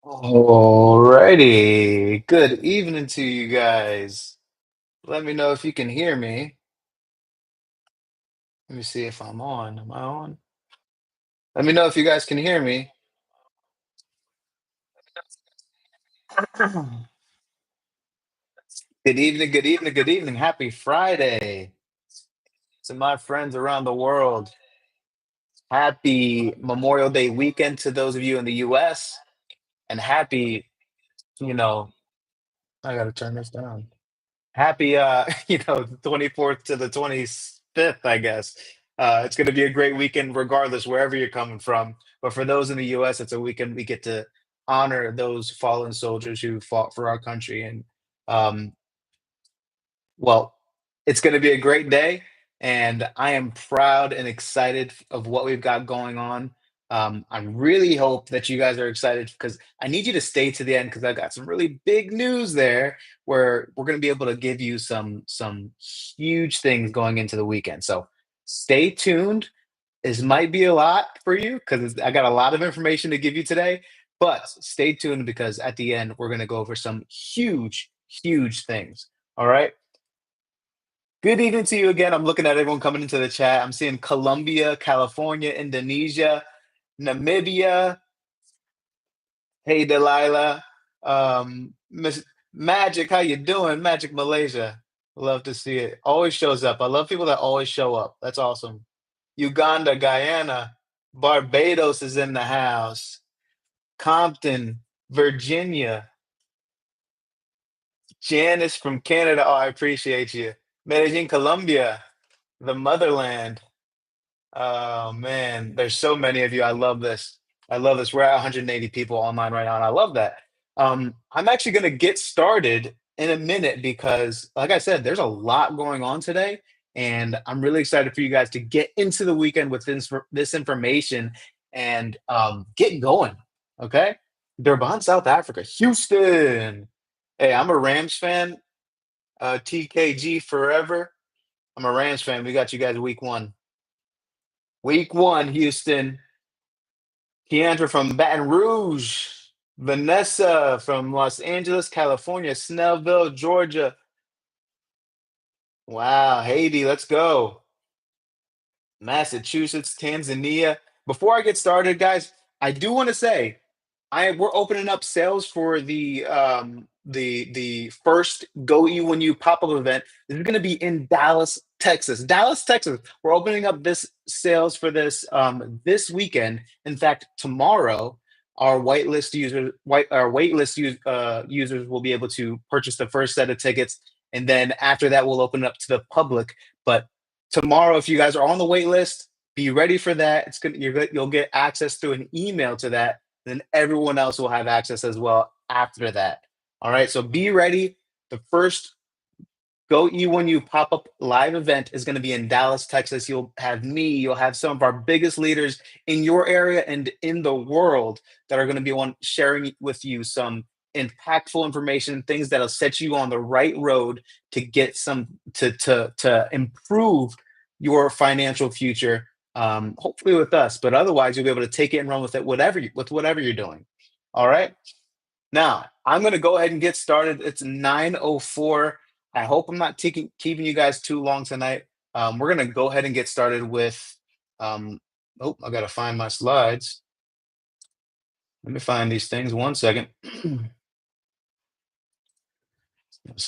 Alrighty. Good evening to you guys. Let me know if you can hear me. Let me see if I'm on. Am I on? Let me know if you guys can hear me. Good evening, good evening, good evening. Happy Friday to my friends around the world. Happy Memorial Day weekend to those of you in the US. And happy, you know, I gotta turn this down. Happy 24th to the 25th, I guess. It's going to be a great weekend regardless wherever you're coming from. But for those in the US, it's a weekend we get to honor those fallen soldiers who fought for our country. And um, well, it's going to be a great day, and I am proud and excited of what we've got going on. I really hope that you guys are excited because I need you to stay to the end because I got some really big news there where we're going to be able to give you some huge things going into the weekend. So stay tuned. This might be a lot for you because I got a lot of information to give you today, but stay tuned because at the end we're going to go over some huge things. All right. Good evening to you again. I'm looking at everyone coming into the chat. I'm seeing Colombia, California, Indonesia, Namibia. Hey, Delilah. Miss Magic, how you doing? Magic Malaysia. Love to see it. Always shows up. I love people that always show up. That's awesome. Uganda, Guyana, Barbados is in the house. Compton, Virginia. Janice from Canada. Oh, I appreciate you. Medellin, Colombia, the motherland. Oh man, there's so many of you. I love this. I love this. We're at 180 people online right now, and I love that. I'm actually going to get started in a minute because, like I said, there's a lot going on today, and I'm really excited for you guys to get into the weekend with this information and get going. Okay, Durban, South Africa, Houston. Hey, I'm a Rams fan. TKG forever. I'm a Rams fan. We got you guys week one. Week one, Houston. Keandra from Baton Rouge. Vanessa from Los Angeles, California. Snellville, Georgia. Wow. Haiti, let's go. Massachusetts, Tanzania. Before I get started, guys, I do want to say we're opening up sales for the first Go E1U pop-up event. This is going to be in Dallas, Texas. Dallas, Texas. We're opening up this sales for this weekend. In fact, tomorrow our users will be able to purchase the first set of tickets, and then after that we'll open it up to the public. But tomorrow, if you guys are on the wait list, be ready for that. You'll get access through an email to that, then everyone else will have access as well after that. All right, so be ready. The first Go E1U pop up live event is going to be in Dallas, Texas. You'll have me, you'll have some of our biggest leaders in your area and in the world that are going to be sharing with you some impactful information, things that'll set you on the right road to get some to improve your financial future. Hopefully with us, but otherwise you'll be able to take it and run with it, with whatever you're doing. All right. Now, I'm going to go ahead and get started. It's 9:04. I hope I'm not keeping you guys too long tonight. We're going to go ahead and get started with. Oh, I got to find my slides. Let me find these things. One second. This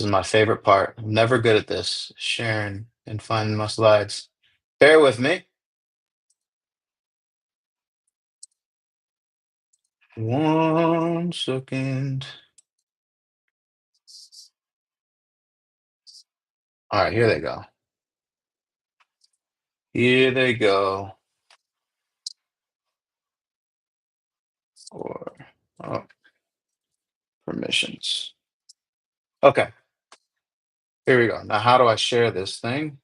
is my favorite part. I'm never good at this, sharing and finding my slides. Bear with me. One second. All right, here they go. Here they go. Or oh, permissions. Okay, here we go. Now, how do I share this thing?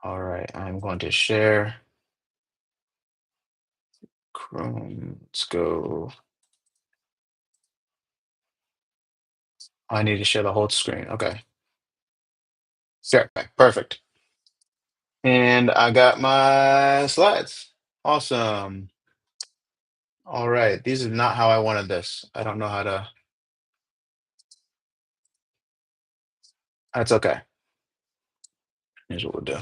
All right, I'm going to share Chrome. Let's go. I need to share the whole screen. Okay. Sure. Okay, perfect. And I got my slides. Awesome. All right, these are not how I wanted this. I don't know how to. That's okay. Here's what we'll do.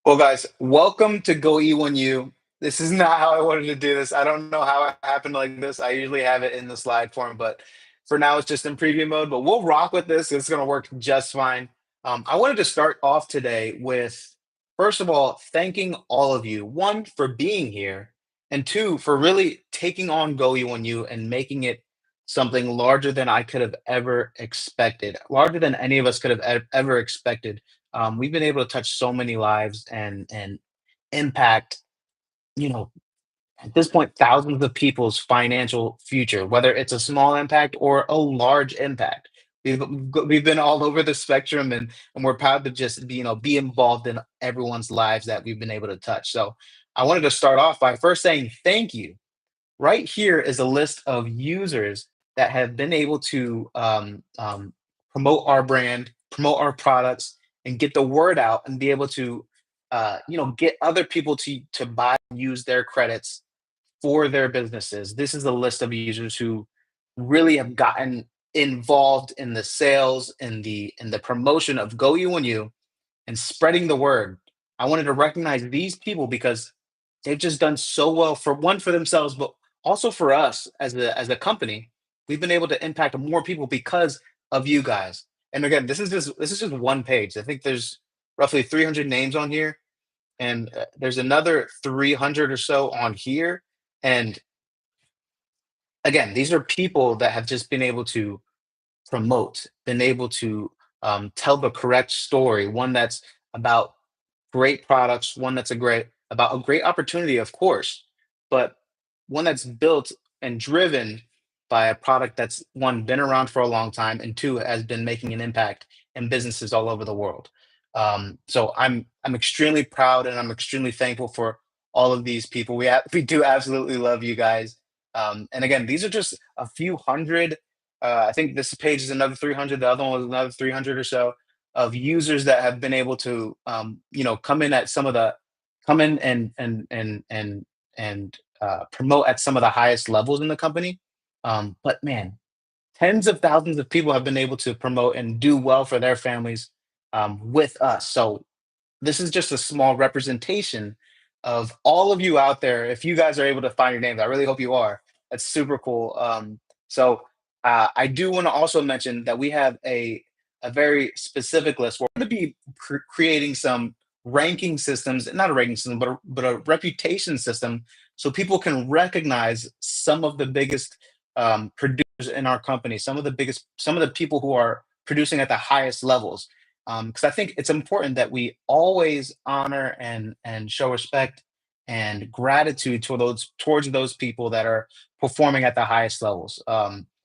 Well, guys, welcome to Go E1U. This is not how I wanted to do this. I don't know how it happened like this. I usually have it in the slide form, but for now it's just in preview mode. But we'll rock with this. It's going to work just fine. I wanted to start off today with, first of all, thanking all of you. One, for being here, and two, for really taking on Go E1U and making it something larger than I could have ever expected, larger than any of us could have ever expected. We've been able to touch so many lives and impact, you know, at this point, thousands of people's financial future, whether it's a small impact or a large impact. We've been all over the spectrum, and we're proud to just be involved in everyone's lives that we've been able to touch. So I wanted to start off by first saying thank you. Right here is a list of users that have been able to promote our brand, promote our products, and get the word out, and be able to, get other people to buy and use their credits for their businesses. This is a list of users who really have gotten involved in the sales and the promotion of Go You and You and spreading the word. I wanted to recognize these people because they've just done so well, for one, for themselves, but also for us as a company. We've been able to impact more people because of you guys. And again, this is just one page. I think there's roughly 300 names on here, and there's another 300 or so on here. And again, these are people that have just been able to promote, been able to tell the correct story, one that's about great products, one that's a great opportunity, of course, but one that's built and driven by a product that's, one, been around for a long time, and two, has been making an impact in businesses all over the world. So I'm extremely proud and I'm extremely thankful for all of these people. We do absolutely love you guys. And again, these are just a few hundred. I think this page is another 300. The other one was another 300 or so of users that have been able to, come in and promote at some of the highest levels in the company. But man, tens of thousands of people have been able to promote and do well for their families, with us. So this is just a small representation of all of you out there. If you guys are able to find your names, I really hope you are. That's super cool. So I do want to also mention that we have a very specific list. We're going to be creating some ranking systems, not a ranking system, but a reputation system, so people can recognize some of the biggest producers in our company, some of the people who are producing at the highest levels, because I think it's important that we always honor and show respect and gratitude towards those people that are performing at the highest levels.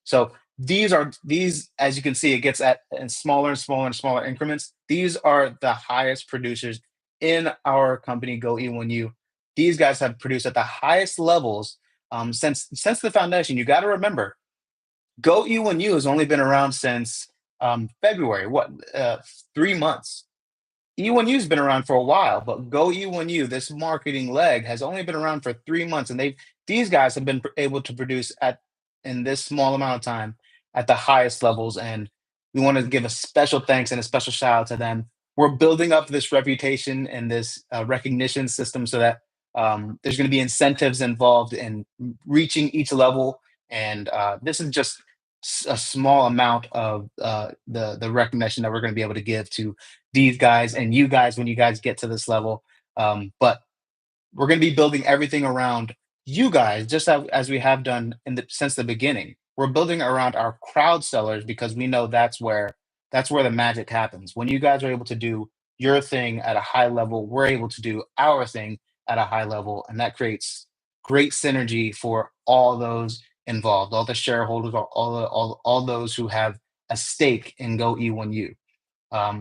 So these, as you can see, it gets at in smaller and smaller and smaller increments. These are the highest producers in our company, Go E1U. These guys have produced at the highest levels since the foundation. You got to remember, Go E1U has only been around since February. What, 3 months? E1U's been around for a while, but Go E1U, this marketing leg, has only been around for 3 months, and these guys have been able to produce at in this small amount of time at the highest levels, and we want to give a special thanks and a special shout out to them. We're building up this reputation and this recognition system so that there's going to be incentives involved in reaching each level, and this is just a small amount of the recognition that we're going to be able to give to these guys and you guys when you guys get to this level. But we're going to be building everything around you guys, just as we have done since the beginning. We're building around our crowd sellers because we know that's where the magic happens. When you guys are able to do your thing at a high level, we're able to do our thing at a high level, and that creates great synergy for all those involved, all the shareholders, all those who have a stake in Go E1U.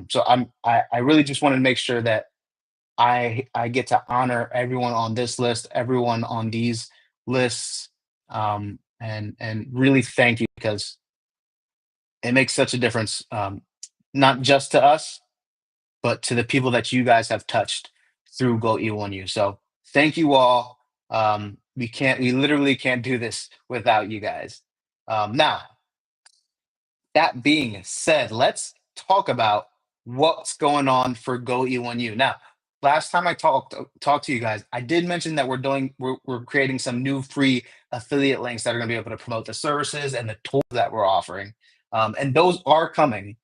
So I really just wanted to make sure that I get to honor everyone on this list, everyone on these lists, and really thank you because it makes such a difference, not just to us, but to the people that you guys have touched. through Go E1U. So thank you all. We literally can't do this without you guys. Now, that being said, let's talk about what's going on for Go E1U. Now, last time I talked to you guys, I did mention that we're creating some new free affiliate links that are going to be able to promote the services and the tools that we're offering, and those are coming.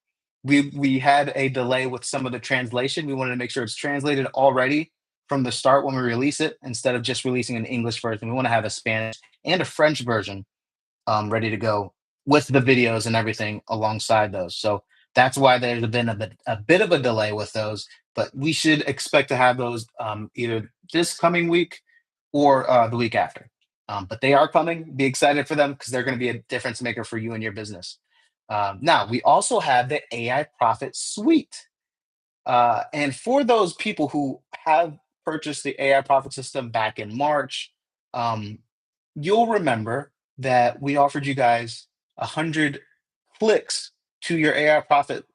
We had a delay with some of the translation. We wanted to make sure it's translated already from the start when we release it, instead of just releasing an English version. We want to have a Spanish and a French version ready to go with the videos and everything alongside those. So that's why there's been a bit of a delay with those, but we should expect to have those either this coming week or the week after. But they are coming. Be excited for them because they're going to be a difference maker for you and your business. Now, we also have the AI Profit Suite. And for those people who have purchased the AI Profit System back in March, um, you'll remember that we offered you guys 100 clicks to your AI Profit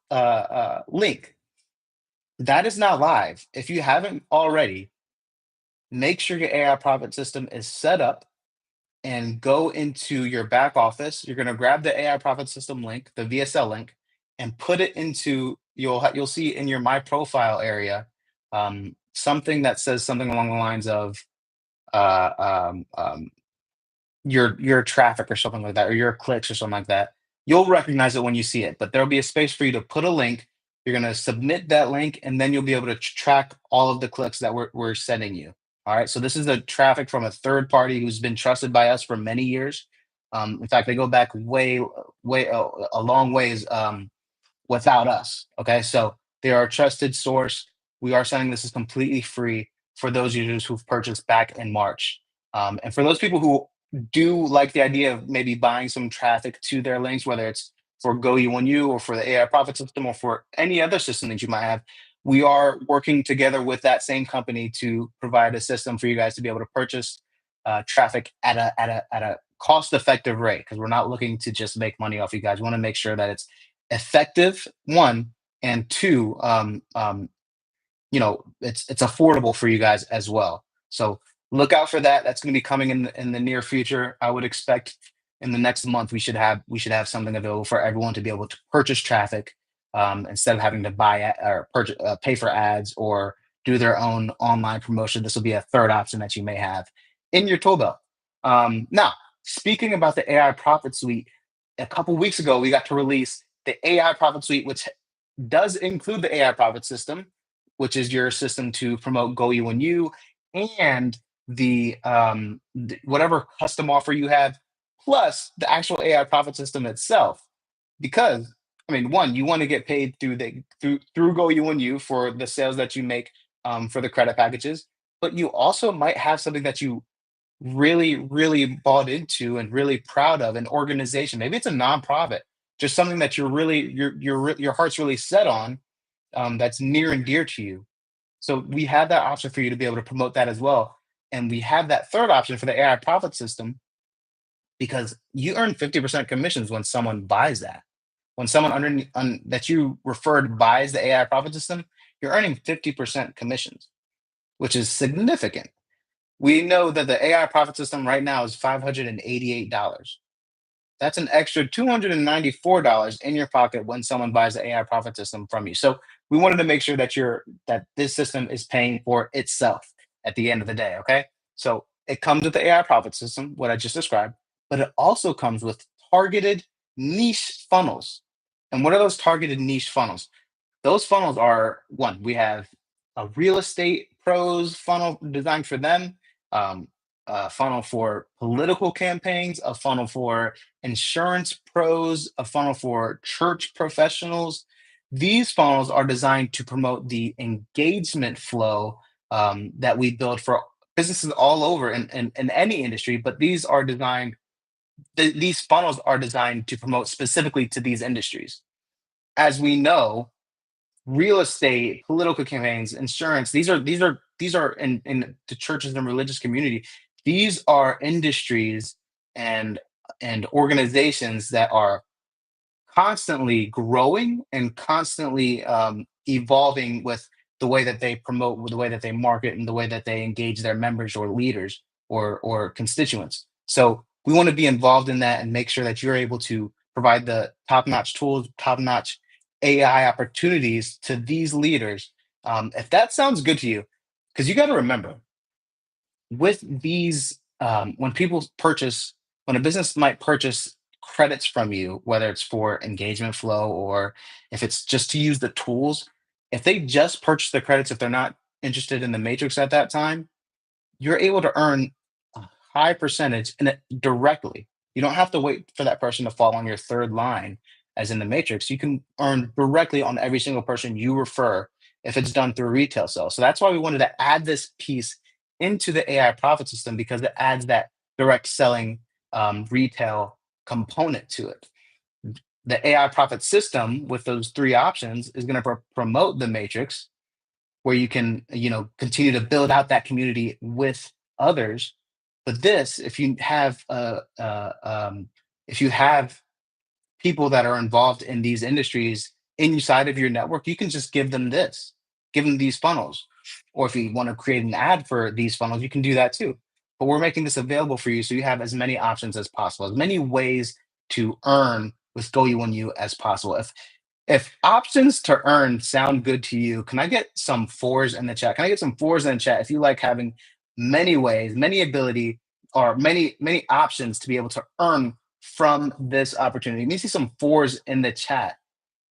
link. That is now live. If you haven't already, make sure your AI Profit System is set up and go into your back office. You're going to grab the AI Profit System link, the VSL link, and put it into you'll see in your My Profile area something that says something along the lines of uh, um, um, your traffic or something like that, or your clicks or something like that. You'll recognize it when you see it, but there'll be a space for you to put a link. You're going to submit that link, and then you'll be able to track all of the clicks that we're sending you. All right. So this is the traffic from a third party who's been trusted by us for many years. In fact, they go back way, a long ways. Without us. Okay, so they are a trusted source. We are sending this is completely free for those users who've purchased back in March. And for those people who do like the idea of maybe buying some traffic to their links, whether it's for GoE1U or for the AI profit system or for any other system that you might have, we are working together with that same company to provide a system for you guys to be able to purchase traffic at a cost effective rate, because we're not looking to just make money off you guys. We want to make sure that it's effective, one, and two, it's affordable for you guys as well. So look out for that. That's going to be coming in the near future. I would expect in the next month we should have something available for everyone to be able to purchase traffic, instead of having to or purchase, pay for ads or do their own online promotion. This will be a third option that you may have in your tool belt. Now, speaking about the AI Profit Suite, a couple weeks ago we got to release the AI Profit Suite, which does include the AI Profit System, which is your system to promote GoE1U, and whatever custom offer you have, plus the actual AI Profit System itself. Because I mean, one, you want to get paid through GoE1U for the sales that you make for the credit packages, but you also might have something that you really, really bought into and really proud of, an organization. Maybe it's a nonprofit, just something that your heart's really set on, that's near and dear to you. So we have that option for you to be able to promote that as well. And we have that third option for the AI profit system, because you earn 50% commissions when someone buys that. When someone that you referred buys the AI profit system, you're earning 50% commissions, which is significant. We know that the AI profit system right now is $588. That's an extra $294 in your pocket when someone buys the AI profit system from you. So we wanted to make sure that this system is paying for itself at the end of the day. Okay. So it comes with the AI profit system, what I just described, but it also comes with targeted niche funnels. And what are those targeted niche funnels? Those funnels are, one, we have a real estate pros funnel designed for them, um, a funnel for political campaigns, a funnel for insurance pros, a funnel for church professionals. These funnels are designed to promote the engagement flow that we build for businesses all over in any industry, but these funnels are designed to promote specifically to these industries. As we know, real estate, political campaigns, insurance. These are in the churches and religious community. These are industries and organizations that are constantly growing and constantly evolving with the way that they promote, the way that they market, and the way that they engage their members or leaders or constituents. So we want to be involved in that and make sure that you're able to provide the top-notch tools, top-notch AI opportunities to these leaders. If that sounds good to you, because you got to remember, with these, when people purchase, when a business might purchase credits from you, whether it's for engagement flow or if it's just to use the tools, if they just purchase the credits, if they're not interested in the matrix at that time, you're able to earn a high percentage in it directly. You don't have to wait for that person to fall on your third line, as in the matrix. You can earn directly on every single person you refer if it's done through retail sales. So that's why we wanted to add this piece into the AI profit system because it adds that direct selling retail component to it. The AI profit system with those three options is going to promote the matrix where you can, continue to build out that community with others. But this, if you have people that are involved in these industries inside of your network, you can just give them these funnels. Or if you want to create an ad for these funnels, you can do that too. But we're making this available for you so you have as many options as possible, as many ways to earn with Go E1U as possible. If options to earn sound good to you, can I get some fours in the chat? Can I get some fours in the chat if you like having many ways, many ability, or many options to be able to earn from this opportunity? Let me see some fours in the chat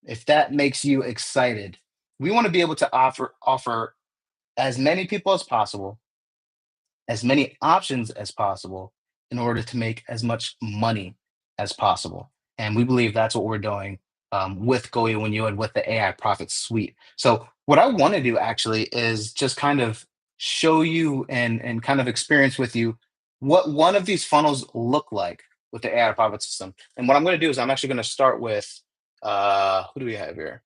if that makes you excited. We want to be able to offer as many people as possible, as many options as possible in order to make as much money as possible. And we believe that's what we're doing with Go When You and with the AI Profit Suite. So, what I want to do actually is just kind of show you and kind of experience with you what one of these funnels look like with the AI Profit System. And what I'm going to do is I'm actually going to start with who do we have here?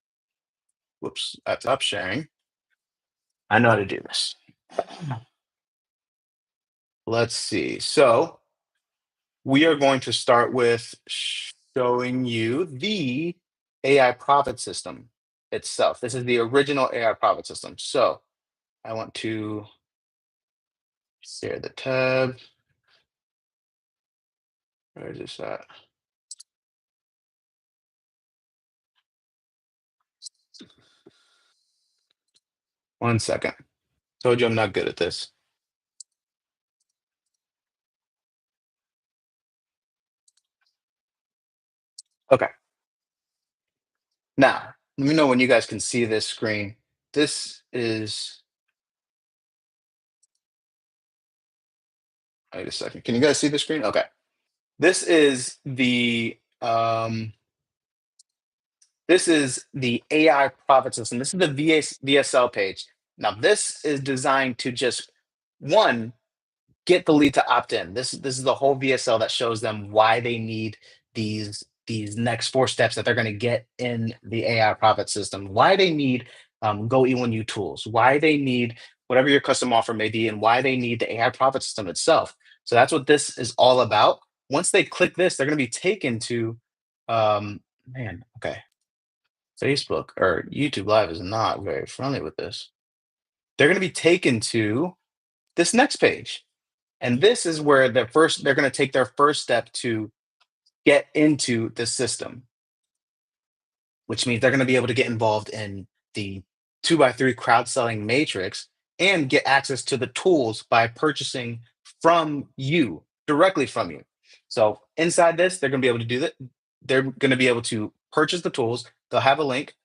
Whoops, I stopped sharing. I know how to do this. Let's see. So, we are going to start with showing you the AI profit system itself. This is the original AI profit system. So I want to share the tab. Where is this at? One second. Told you I'm not good at this. Okay. Now, let me know when you guys can see this screen. This is, wait a second. Can you guys see the screen? Okay. This is the AI profit system. This is the VSL page. Now, this is designed to just one get the lead to opt in. This is the whole VSL that shows them why they need these next four steps that they're going to get in the AI profit system. Why they need Go E1U tools. Why they need whatever your custom offer may be, and why they need the AI profit system itself. So that's what this is all about. Once they click this, they're going to be taken to man. Okay, Facebook or YouTube Live is not very friendly with this. They're going to be taken to this next page. And this is where they're going to take their first step to get into the system, which means they're going to be able to get involved in the two by three crowd selling matrix and get access to the tools by purchasing from you directly from you. So inside this, they're going to be able to do that. They're going to be able to purchase the tools. They'll have a link.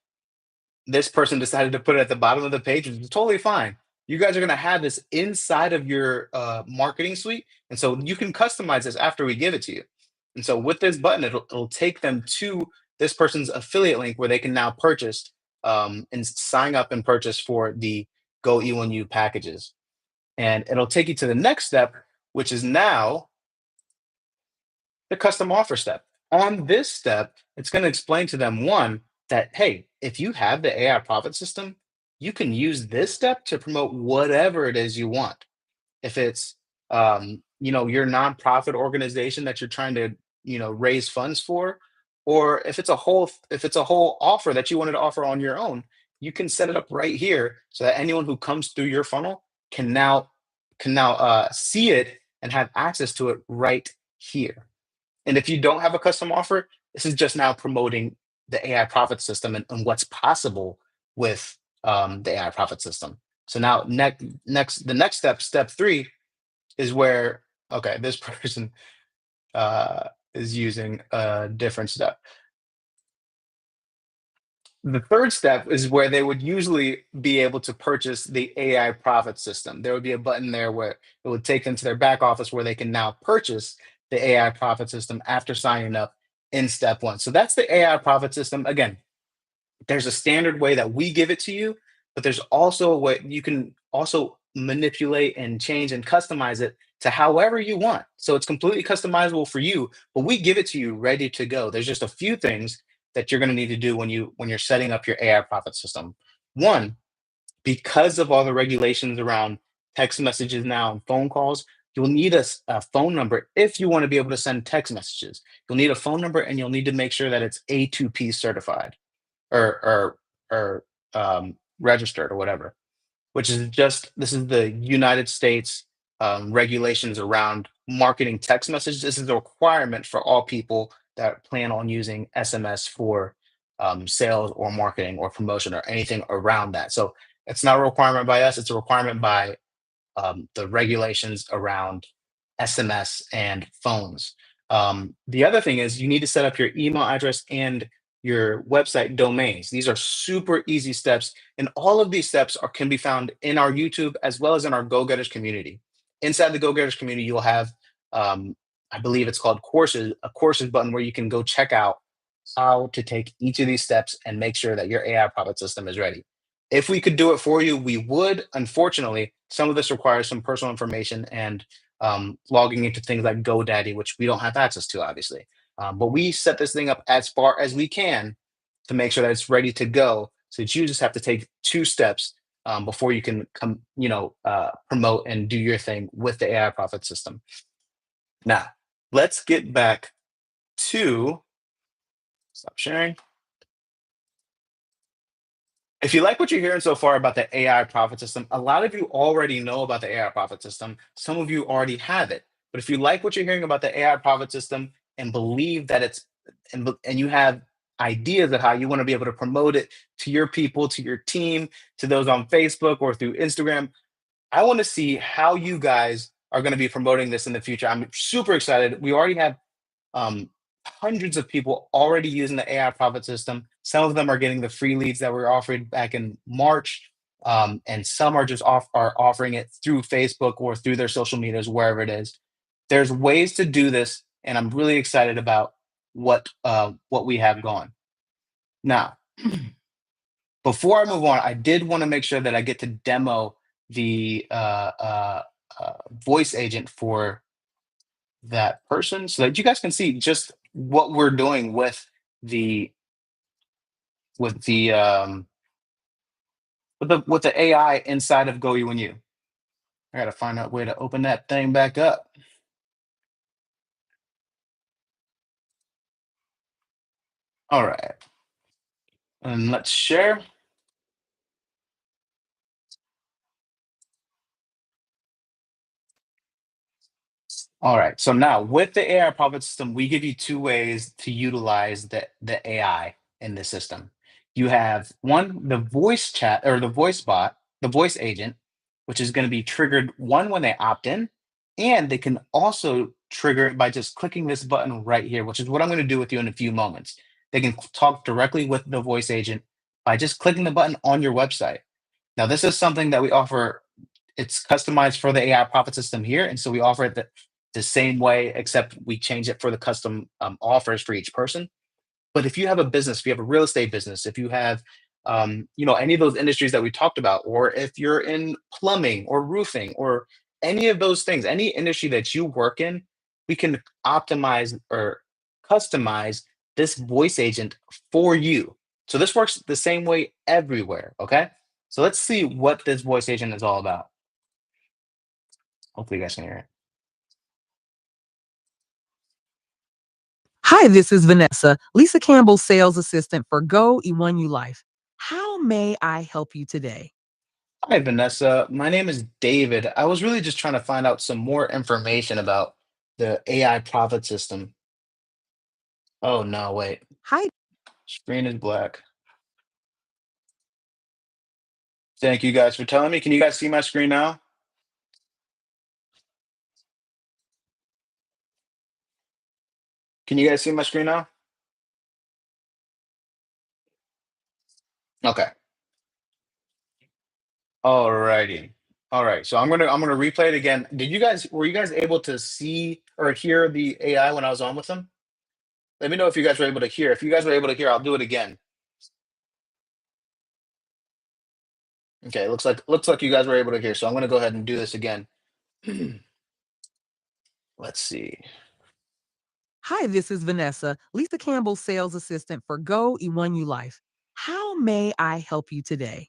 This person decided to put it at the bottom of the page, which is totally fine. You guys are going to have this inside of your marketing suite. And so you can customize this after we give it to you. And so with this button, it'll take them to this person's affiliate link where they can now purchase and sign up and purchase for the Go E1U packages. And it'll take you to the next step, which is now the custom offer step. On this step, it's going to explain to them one that, hey, if you have the AI profit system, you can use this step to promote whatever it is you want. If it's your nonprofit organization that you're trying to raise funds for, or if it's a whole offer that you wanted to offer on your own, you can set it up right here so that anyone who comes through your funnel can now see it and have access to it right here. And if you don't have a custom offer, this is just now promoting the AI profit system and what's possible with the AI profit system. So now the next step, step three, is where, okay, this person is using a different step. The third step is where they would usually be able to purchase the AI profit system. There would be a button there where it would take them to their back office where they can now purchase the AI profit system after signing up in step one. So that's the AI profit system. Again, there's a standard way that we give it to you, but there's also a way you can also manipulate and change and customize it to however you want. So it's completely customizable for you, but we give it to you ready to go. There's just a few things that you're going to need to do when you're setting up your AI profit system. One, because of all the regulations around text messages now and phone calls, you'll need a phone number if you want to be able to send text messages. You'll need a phone number and you'll need to make sure that it's A2P certified or registered or whatever, which is just this is the United States regulations around marketing text messages. This is a requirement for all people that plan on using SMS for sales or marketing or promotion or anything around that. So it's not a requirement by us; it's a requirement by the regulations around SMS and phones. The other thing is you need to set up your email address and your website domains. These are super easy steps, and all of these steps can be found in our YouTube as well as in our Go Getters community. Inside the Go Getters community, you'll have, I believe it's called courses, a courses button where you can go check out how to take each of these steps and make sure that your AI profit system is ready. If we could do it for you, we would. Unfortunately, some of this requires some personal information and logging into things like GoDaddy, which we don't have access to, obviously. But we set this thing up as far as we can to make sure that it's ready to go. So that you just have to take two steps before you can come, promote and do your thing with the AI profit system. Now, let's get back to stop sharing. If you like what you're hearing so far about the AI profit system, a lot of you already know about the AI profit system. Some of you already have it. But if you like what you're hearing about the AI profit system and believe that and you have ideas of how you want to be able to promote it to your people, to your team, to those on Facebook or through Instagram, I want to see how you guys are going to be promoting this in the future. I'm super excited. We already have um, hundreds of people already using the AI profit system. Some of them are getting the free leads that were offered back in March, and some are just offering it through Facebook or through their social medias, wherever it is. There's ways to do this, and I'm really excited about what we have going now. Before I move on, I did want to make sure that I get to demo the voice agent for that person so that you guys can see just what we're doing the with the with the AI inside of Go You and You. I gotta find out a way to open that thing back up. All right, and let's share. All right. So now with the AI profit system, we give you two ways to utilize the AI in the system. You have one, the voice chat or the voice bot, the voice agent, which is going to be triggered one when they opt in, and they can also trigger it by just clicking this button right here, which is what I'm going to do with you in a few moments. They can talk directly with the voice agent by just clicking the button on your website. Now, this is something that we offer. It's customized for the AI profit system here, and so we offer it the same way, except we change it for the custom offers for each person. But if you have a business, if you have a real estate business, if you have, any of those industries that we talked about, or if you're in plumbing or roofing or any of those things, any industry that you work in, we can optimize or customize this voice agent for you. So this works the same way everywhere. Okay. So let's see what this voice agent is all about. Hopefully, you guys can hear it. Hi, this is Vanessa, Lisa Campbell's sales assistant for Go E1ULife. How may I help you today? Hi, Vanessa. My name is David. I was really just trying to find out some more information about the AI profit system. Oh, no, wait. Hi. Screen is black. Thank you guys for telling me. Can you guys see my screen now? Can you guys see my screen now? Okay. Alrighty. All right. So I'm gonna replay it again. Were you guys able to see or hear the AI when I was on with them? Let me know if you guys were able to hear. If you guys were able to hear, I'll do it again. Okay, looks like you guys were able to hear. So I'm gonna go ahead and do this again. Let's see. Hi, this is Vanessa, Lisa Campbell's sales assistant for Go E1ULife. How may I help you today?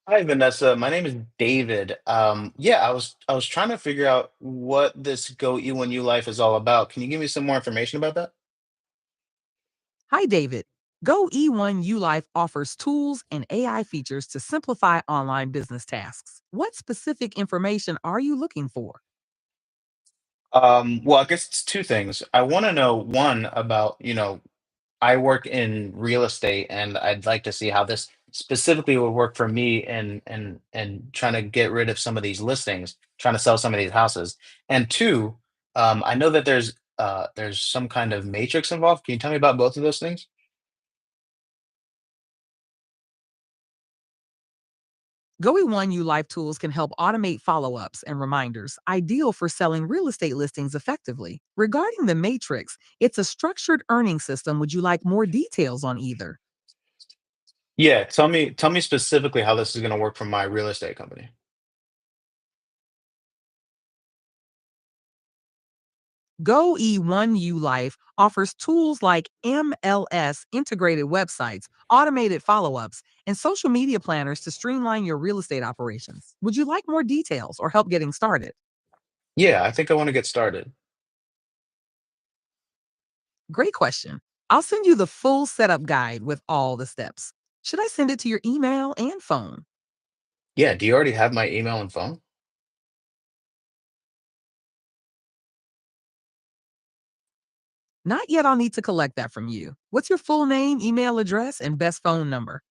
Hi, Vanessa. My name is David. Yeah, I was trying to figure out what this Go E1U Life is all about. Can you give me some more information about that? Hi, David. Go E1ULife offers tools and AI features to simplify online business tasks. What specific information are you looking for? Well, I guess it's two things. I want to know one about, I work in real estate and I'd like to see how this specifically would work for me and trying to get rid of some of these listings, trying to sell some of these houses. And two, I know that there's some kind of matrix involved. Can you tell me about both of those things? Go E1ULife tools can help automate follow ups and reminders, ideal for selling real estate listings effectively. Regarding the matrix, it's a structured earning system. Would you like more details on either? Yeah, tell me specifically how this is going to work for my real estate company. Go E1U Life offers tools like MLS integrated websites, automated follow ups, and social media planners to streamline your real estate operations. Would you like more details or help getting started? Yeah, I think I want to get started. Great question. I'll send you the full setup guide with all the steps. Should I send it to your email and phone? Yeah, do you already have my email and phone? Not yet, I'll need to collect that from you. What's your full name, email address, and best phone number?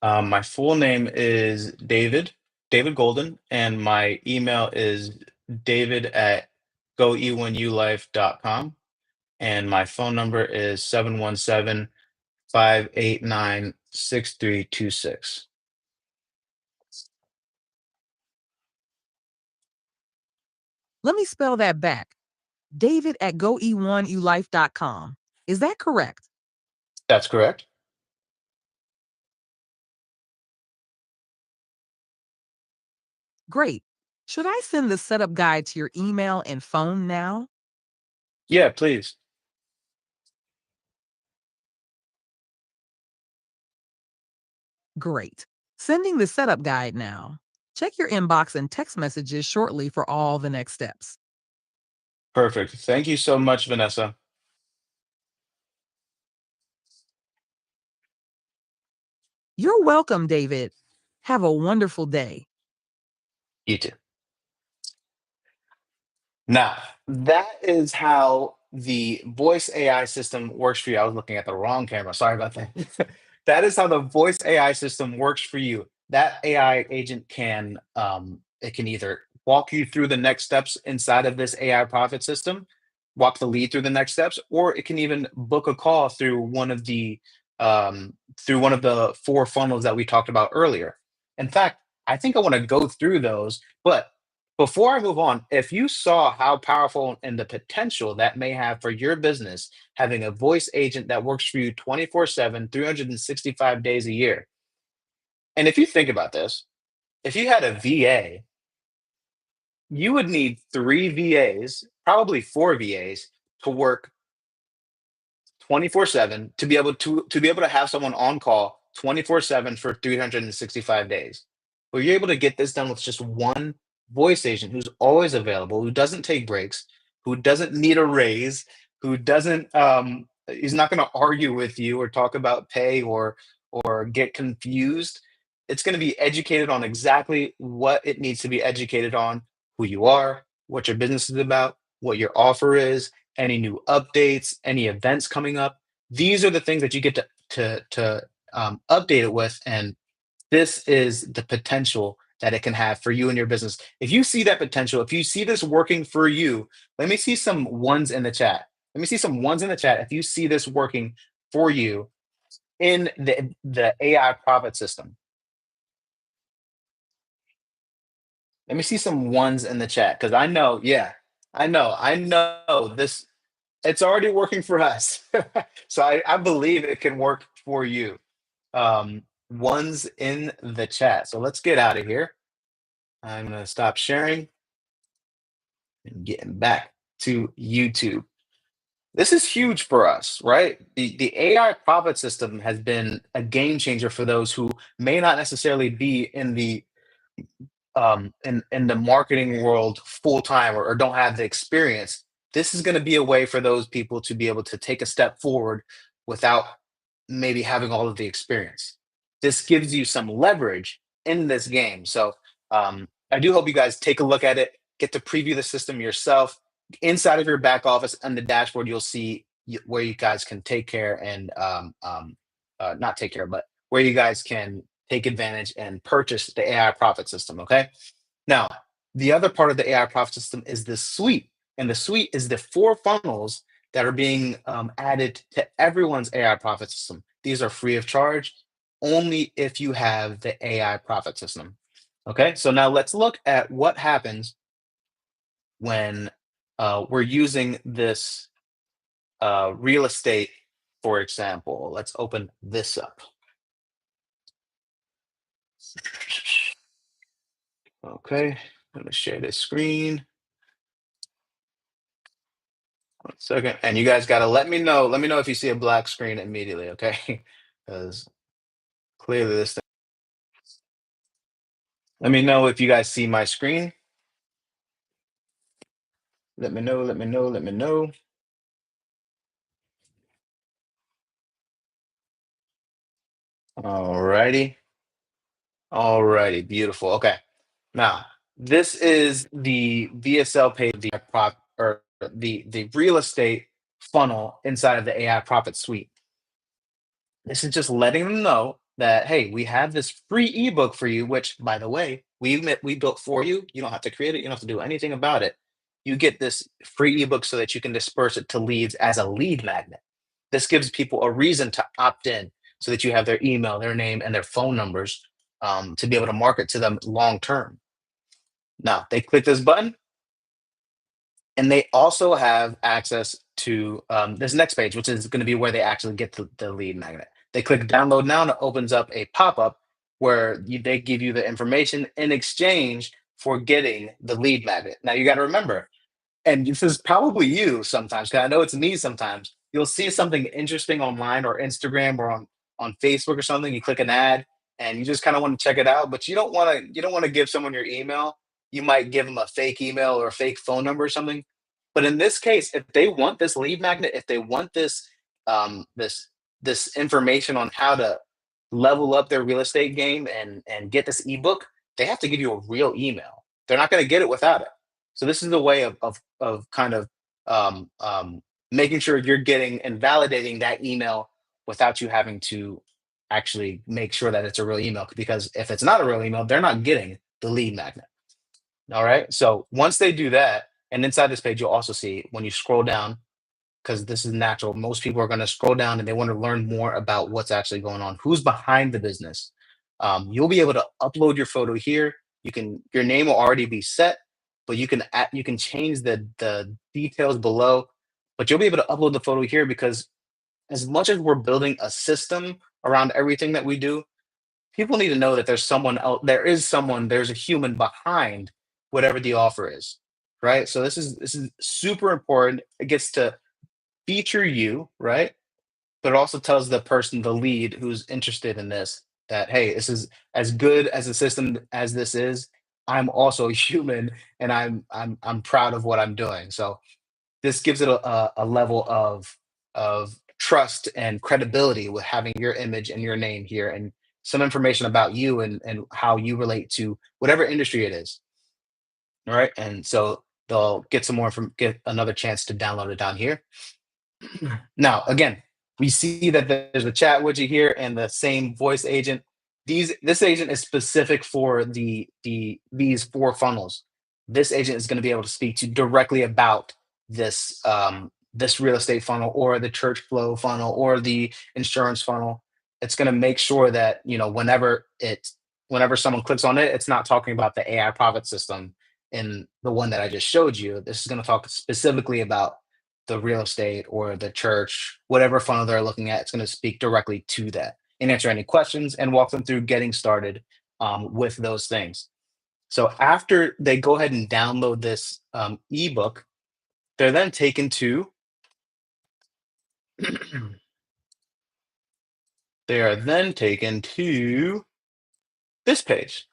My full name is David Golden, and my email is david at goe1ulife.com, and my phone number is 717-589-6326. Let me spell that back. David at goe1ulife.com. Is that correct? That's correct? Great. Should I send the setup guide to your email and phone now? Yeah, please. Great. Sending the setup guide now. Check your inbox and text messages shortly for all the next steps. Perfect. Thank you so much, Vanessa. You're welcome, David. Have a wonderful day. You too. Now, that is how the voice AI system works for you. I was looking at the wrong camera. Sorry about that. That is how the voice AI system works for you. That AI agent can it can either walk you through the next steps inside of this AI profit system, walk the lead through the next steps, or it can even book a call through one of the four funnels that we talked about earlier. In fact, I think I want to go through those, but before I move on, if you saw how powerful and the potential that may have for your business, having a voice agent that works for you 24/7, 365 days a year. And if you think about this, if you had a VA, you would need three VAs, probably four VAs, to work 24/7 to be able to have someone on call 24/7 for 365 days. But you're able to get this done with just one voice agent who's always available, who doesn't take breaks, who doesn't need a raise, who doesn't he's not going to argue with you or talk about pay or get confused, it's going to be educated on exactly what it needs to be educated on, who you are, what your business is about, what your offer is, any new updates, any events coming up. These are the things that you get to update it with, and this is the potential that it can have for you and your business. If you see that potential, if you see this working for you, let me see some ones in the chat. Let me see some ones in the chat. If you see this working for you in the AI profit system, let me see some ones in the chat because I know, yeah, I know this. It's already working for us, so I believe it can work for you. Ones in the chat. So let's get out of here. I'm gonna stop sharing and getting back to YouTube. This is huge for us, right? The AI profit system has been a game changer for those who may not necessarily be in the marketing world full time, or don't have the experience. This is going to be a way for those people to be able to take a step forward without maybe having all of the experience. This gives you some leverage in this game. So I do hope you guys take a look at it, get to preview the system yourself. Inside of your back office and the dashboard, you'll see where you guys can take care and not take care, but where you guys can take advantage and purchase the AI profit system. Okay. Now, the other part of the AI profit system is the suite, and the suite is the four funnels that are being added to everyone's AI profit system. These are free of charge only if you have the AI profit system. Okay, so now let's look at what happens when we're using this real estate, for example. Let's open this up. Okay, I'm gonna share this screen. 1 second. And you guys gotta let me know. Let me know if you see a black screen immediately, okay? Because clearly this thing. Let me know if you guys see my screen. Let me know, let me know, let me know. Alrighty. Alrighty, beautiful. Okay. Now, this is the VSL page, the prop or the real estate funnel inside of the AI profit suite. This is just letting them know that, hey, we have this free ebook for you, which, by the way, we built for you. You don't have to create it. You don't have to do anything about it. You get this free ebook so that you can disperse it to leads as a lead magnet. This gives people a reason to opt in, so that you have their email, their name, and their phone numbers, to be able to market to them long term. Now, they click this button, and they also have access to this next page, which is going to be where they actually get the lead magnet. They click download now, and it opens up a pop-up where they give you the information in exchange for getting the lead magnet. Now you got to remember, and this is probably you sometimes, because I know it's me sometimes. You'll see something interesting online or Instagram or on Facebook or something. You click an ad and you just kind of want to check it out, but you don't want to give someone your email. You might give them a fake email or a fake phone number or something. But in this case, if they want this lead magnet, if they want this information on how to level up their real estate game and get this ebook, they have to give you a real email. They're not going to get it without it. So this is a way of kind of making sure you're getting and validating that email without you having to actually make sure that it's a real email. Because if it's not a real email, they're not getting the lead magnet. All right. So once they do that, and inside this page, you'll also see when you scroll down, because this is natural. Most people are going to scroll down and they want to learn more about what's actually going on, who's behind the business. You'll be able to upload your photo here. Your name will already be set, but you can change the details below. But you'll be able to upload the photo here because as much as we're building a system around everything that we do, people need to know that there's someone else. There's a human behind whatever the offer is, right? So this is super important. It gets to feature you, right? But it also tells the person, the lead who's interested in this, that hey, this is as good as a system as this is. I'm also human, and I'm proud of what I'm doing. So this gives it a level of trust and credibility with having your image and your name here, and some information about you and how you relate to whatever industry it is. All right. And so they'll get some more from get another chance to download it down here. Now, again, we see that there's a chat widget here and the same voice agent. This agent is specific for these four funnels. This agent is going to be able to speak to directly about this real estate funnel or the church flow funnel or the insurance funnel. It's going to make sure that whenever someone clicks on it, it's not talking about the AI profit system in the one that I just showed you. This is going to talk specifically about the real estate or the church, whatever funnel they're looking at. It's going to speak directly to that and answer any questions and walk them through getting started with those things. So after they go ahead and download this ebook, they're then taken to they are then taken to this page.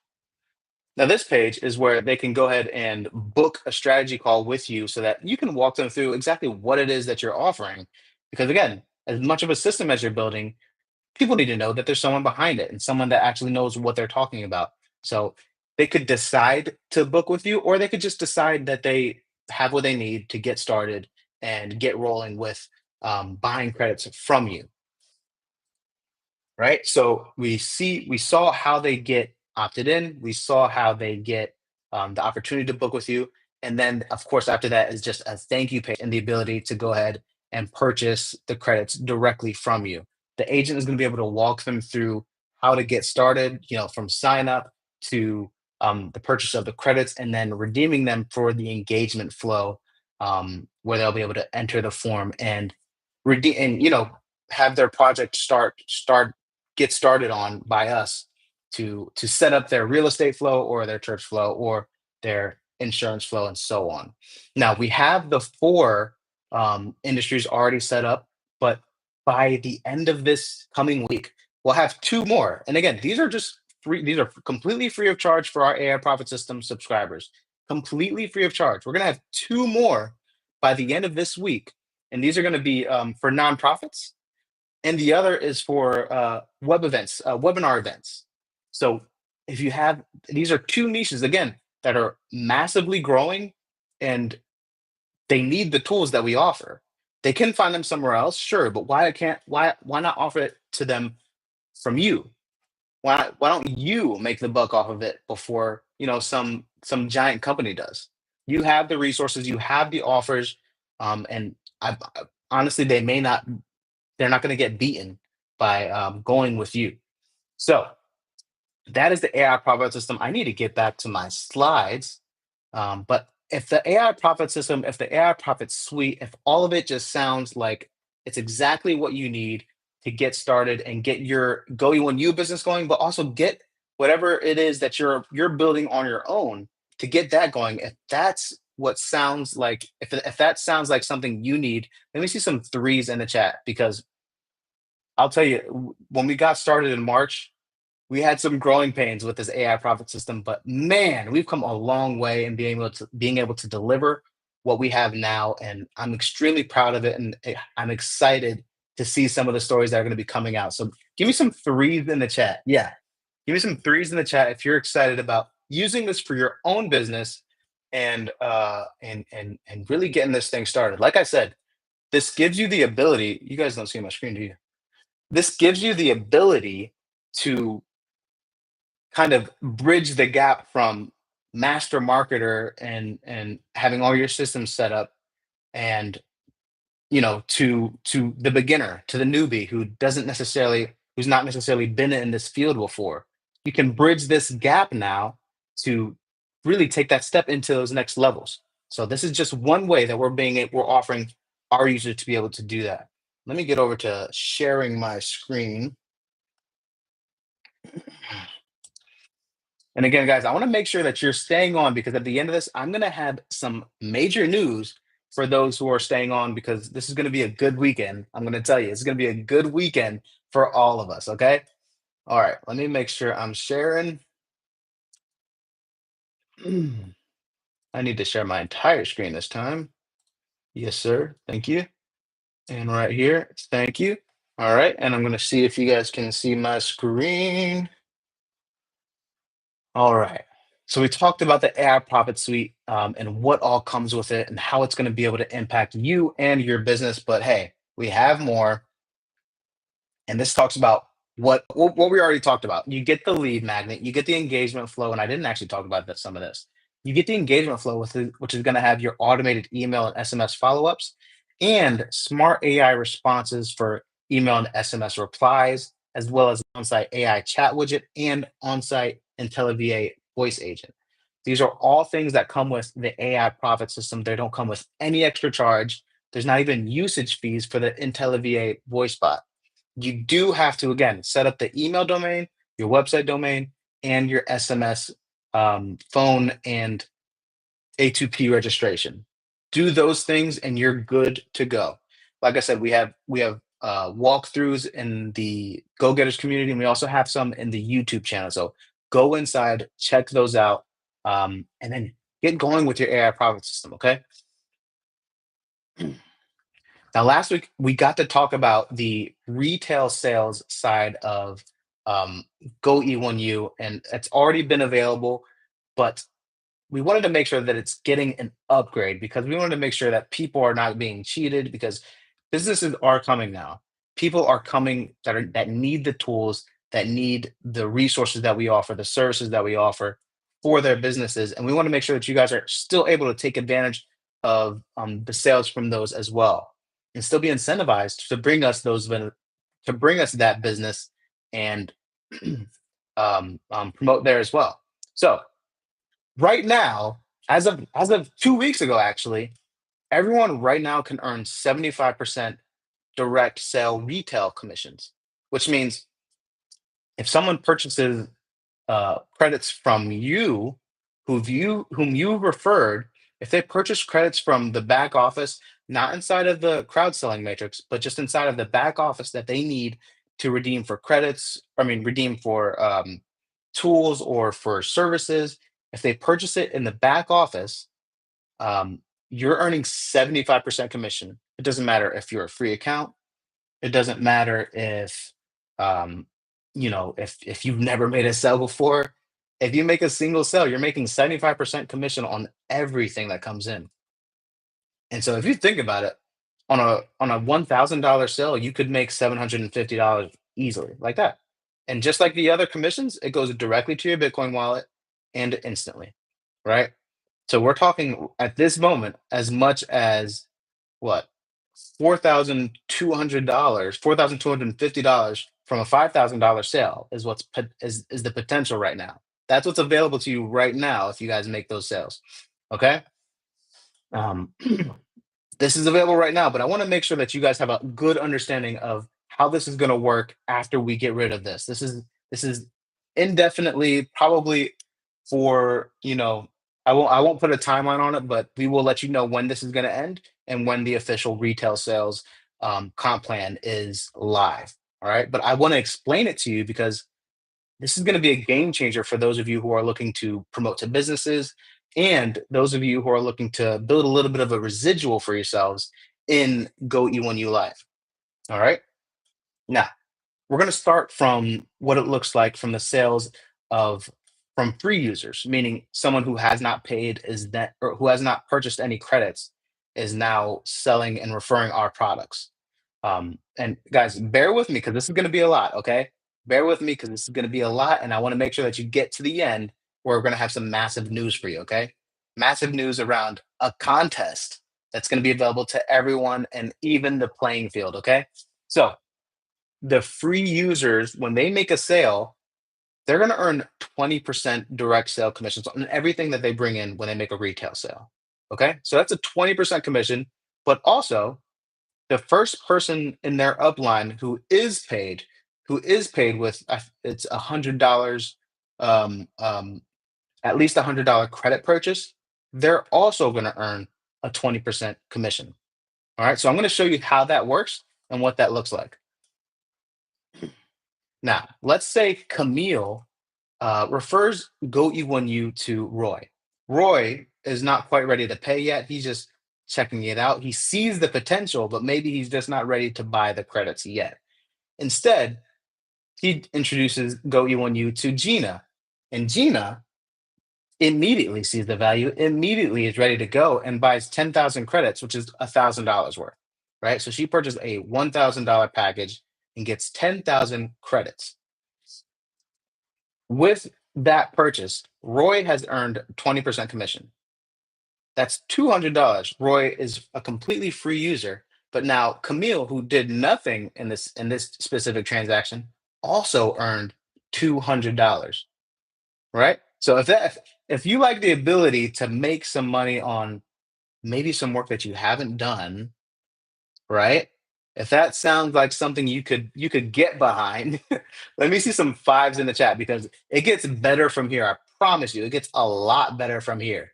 Now, this page is where they can go ahead and book a strategy call with you so that you can walk them through exactly what it is that you're offering. Because again, as much of a system as you're building, people need to know that there's someone behind it and someone that actually knows what they're talking about. So they could decide to book with you, or they could just decide that they have what they need to get started and get rolling with buying credits from you, right? So we saw how they get opted in. We saw how they get the opportunity to book with you, and then of course after that is just a thank you page and the ability to go ahead and purchase the credits directly from you. The agent is going to be able to walk them through how to get started, from sign up to the purchase of the credits, and then redeeming them for the engagement flow, where they'll be able to enter the form and redeem and have their project start get started on by us to set up their real estate flow or their church flow or their insurance flow and so on. Now we have the four industries already set up, but by the end of this coming week, we'll have two more. And again, these are just free, these are completely free of charge for our AI profit system subscribers. Completely free of charge. We're gonna have two more by the end of this week. And these are going to be for nonprofits, and the other is for web events, webinar events. So if you have, these are two niches again that are massively growing, and they need the tools that we offer. They can find them somewhere else, sure, but why not offer it to them from you? Why don't you make the buck off of it before some giant company does? You have the resources, you have the offers, and honestly, they're not going to get beaten by going with you. So that is the AI profit system. I need to get back to my slides. But if the AI profit system, if the AI profit suite, if all of it just sounds like it's exactly what you need to get started and get your Go E1U business going, but also get whatever it is that you're building on your own to get that going. If that's what sounds like, if that sounds like something you need, let me see some threes in the chat, because I'll tell you, when we got started in March, we had some growing pains with this AI profit system, but man, we've come a long way in being able to deliver what we have now, and I'm extremely proud of it, and I'm excited to see some of the stories that are going to be coming out. So give me some threes in the chat. Yeah, give me some threes in the chat if you're excited about using this for your own business and really getting this thing started. Like I said, this gives you the ability. You guys don't see my screen, do you? This gives you the ability to kind of bridge the gap from master marketer and having all your systems set up, and to the beginner, to the newbie who's not necessarily been in this field before. You can bridge this gap now to really take that step into those next levels. So this is just one way that we're offering our users to be able to do that. Let me get over to sharing my screen. And again, guys, I want to make sure that you're staying on, because at the end of this, I'm going to have some major news for those who are staying on, because this is going to be a good weekend. I'm going to tell you, it's going to be a good weekend for all of us. Okay. All right. Let me make sure I'm sharing. I need to share my entire screen this time. Yes, sir. Thank you. And right here, thank you. All right, and I'm gonna see if you guys can see my screen. All right. So we talked about the AI Profit Suite and what all comes with it and how it's going to be able to impact you and your business. But hey, we have more. And this talks about what we already talked about. You get the lead magnet, you get the engagement flow, and I didn't actually talk about that, some of this. You get the engagement flow with it, which is going to have your automated email and SMS follow-ups and smart AI responses for email and SMS replies, as well as on-site AI chat widget and on-site IntelliVA voice agent. These are all things that come with the AI profit system. They don't come with any extra charge. There's not even usage fees for the IntelliVA voice bot. You do have to, again, set up the email domain, your website domain, and your SMS phone and A2P registration. Do those things and you're good to go. Like I said, we have walkthroughs in the Go Getters community, and we also have some in the YouTube channel. So go inside, check those out, and then get going with your AI profit system. Okay. Now, last week we got to talk about the retail sales side of um, Go E1U, and it's already been available, but we wanted to make sure that it's getting an upgrade because we wanted to make sure that people are not being cheated because businesses are coming now. People are coming that need the tools, that need the resources that we offer, the services that we offer for their businesses, and we want to make sure that you guys are still able to take advantage of the sales from those as well, and still be incentivized to bring us to bring us that business and promote there as well. So right now, as of 2 weeks ago, actually, everyone right now can earn 75% direct sale retail commissions, which means if someone purchases credits from you, whom you referred, if they purchase credits from the back office, not inside of the crowd selling matrix, but just inside of the back office that they need to redeem for credits, I mean, redeem for tools or for services, if they purchase it in the back office, um, you're earning 75% commission. It doesn't matter if you're a free account. It doesn't matter if, um, if you've never made a sale before. If you make a single sale, you're making 75% commission on everything that comes in. And so if you think about it, on a $1,000 sale, you could make $750 easily, like that. And just like the other commissions, it goes directly to your Bitcoin wallet and instantly, right? So we're talking at this moment as much as what? $4,200, $4,250 from a $5,000 sale is is the potential right now. That's what's available to you right now if you guys make those sales. Okay. Um, this is available right now, but I want to make sure that you guys have a good understanding of how this is going to work after we get rid of this. This is indefinitely, probably for, I won't put a timeline on it, but we will let you know when this is going to end and when the official retail sales comp plan is live. All right, but I want to explain it to you because this is going to be a game changer for those of you who are looking to promote to businesses and those of you who are looking to build a little bit of a residual for yourselves in Go E1U Life. All right. Now, we're going to start from what it looks like from the sales of from free users, meaning someone who has not paid is that or who has not purchased any credits is now selling and referring our products. And guys, bear with me because this is going to be a lot. Okay, bear with me because this is going to be a lot, and I want to make sure that you get to the end where we're going to have some massive news for you. Okay, massive news around a contest that's going to be available to everyone and even the playing field. Okay, so the free users, when they make a sale, they're going to earn 20% direct sale commissions on everything that they bring in when they make a retail sale. Okay. So that's a 20% commission. But also, the first person in their upline who is paid with it's $100, um, um, at least $100 credit purchase, they're also going to earn a 20% commission. All right. So I'm going to show you how that works and what that looks like. Now, let's say Camille refers Go E1U to Roy. Roy is not quite ready to pay yet. checking it out. He sees the potential, but maybe he's just not ready to buy the credits yet. Instead, he introduces Go E1U to Gina. And Gina immediately sees the value, immediately is ready to go and buys 10,000 credits, which is $1,000 worth, right? So she purchased a $1,000 package and gets 10,000 credits. With that purchase, Roy has earned 20% commission. That's $200. Roy is a completely free user, but now Camille, who did nothing in this specific transaction, also earned $200, right? So if you like the ability to make some money on maybe some work that you haven't done, right? If that sounds like something you could get behind, let me see some fives in the chat because it gets better from here. I promise you, it gets a lot better from here.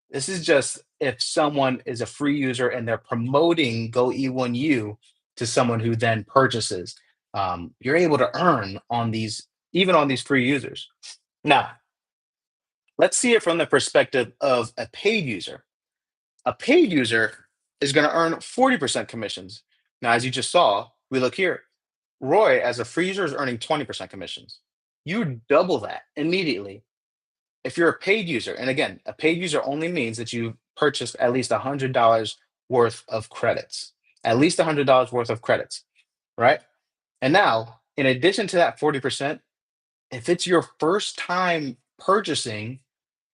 This is just if someone is a free user and they're promoting Go E1U to someone who then purchases. You're able to earn on these, even on these free users. Now, let's see it from the perspective of a paid user. A paid user is going to earn 40% commissions. Now, as you just saw, we look here. Roy, as a free user, is earning 20% commissions. You double that immediately if you're a paid user. And again, a paid user only means that you purchased at least $100 worth of credits, at least $100 worth of credits, right? And now, in addition to that 40%, if it's your first time purchasing,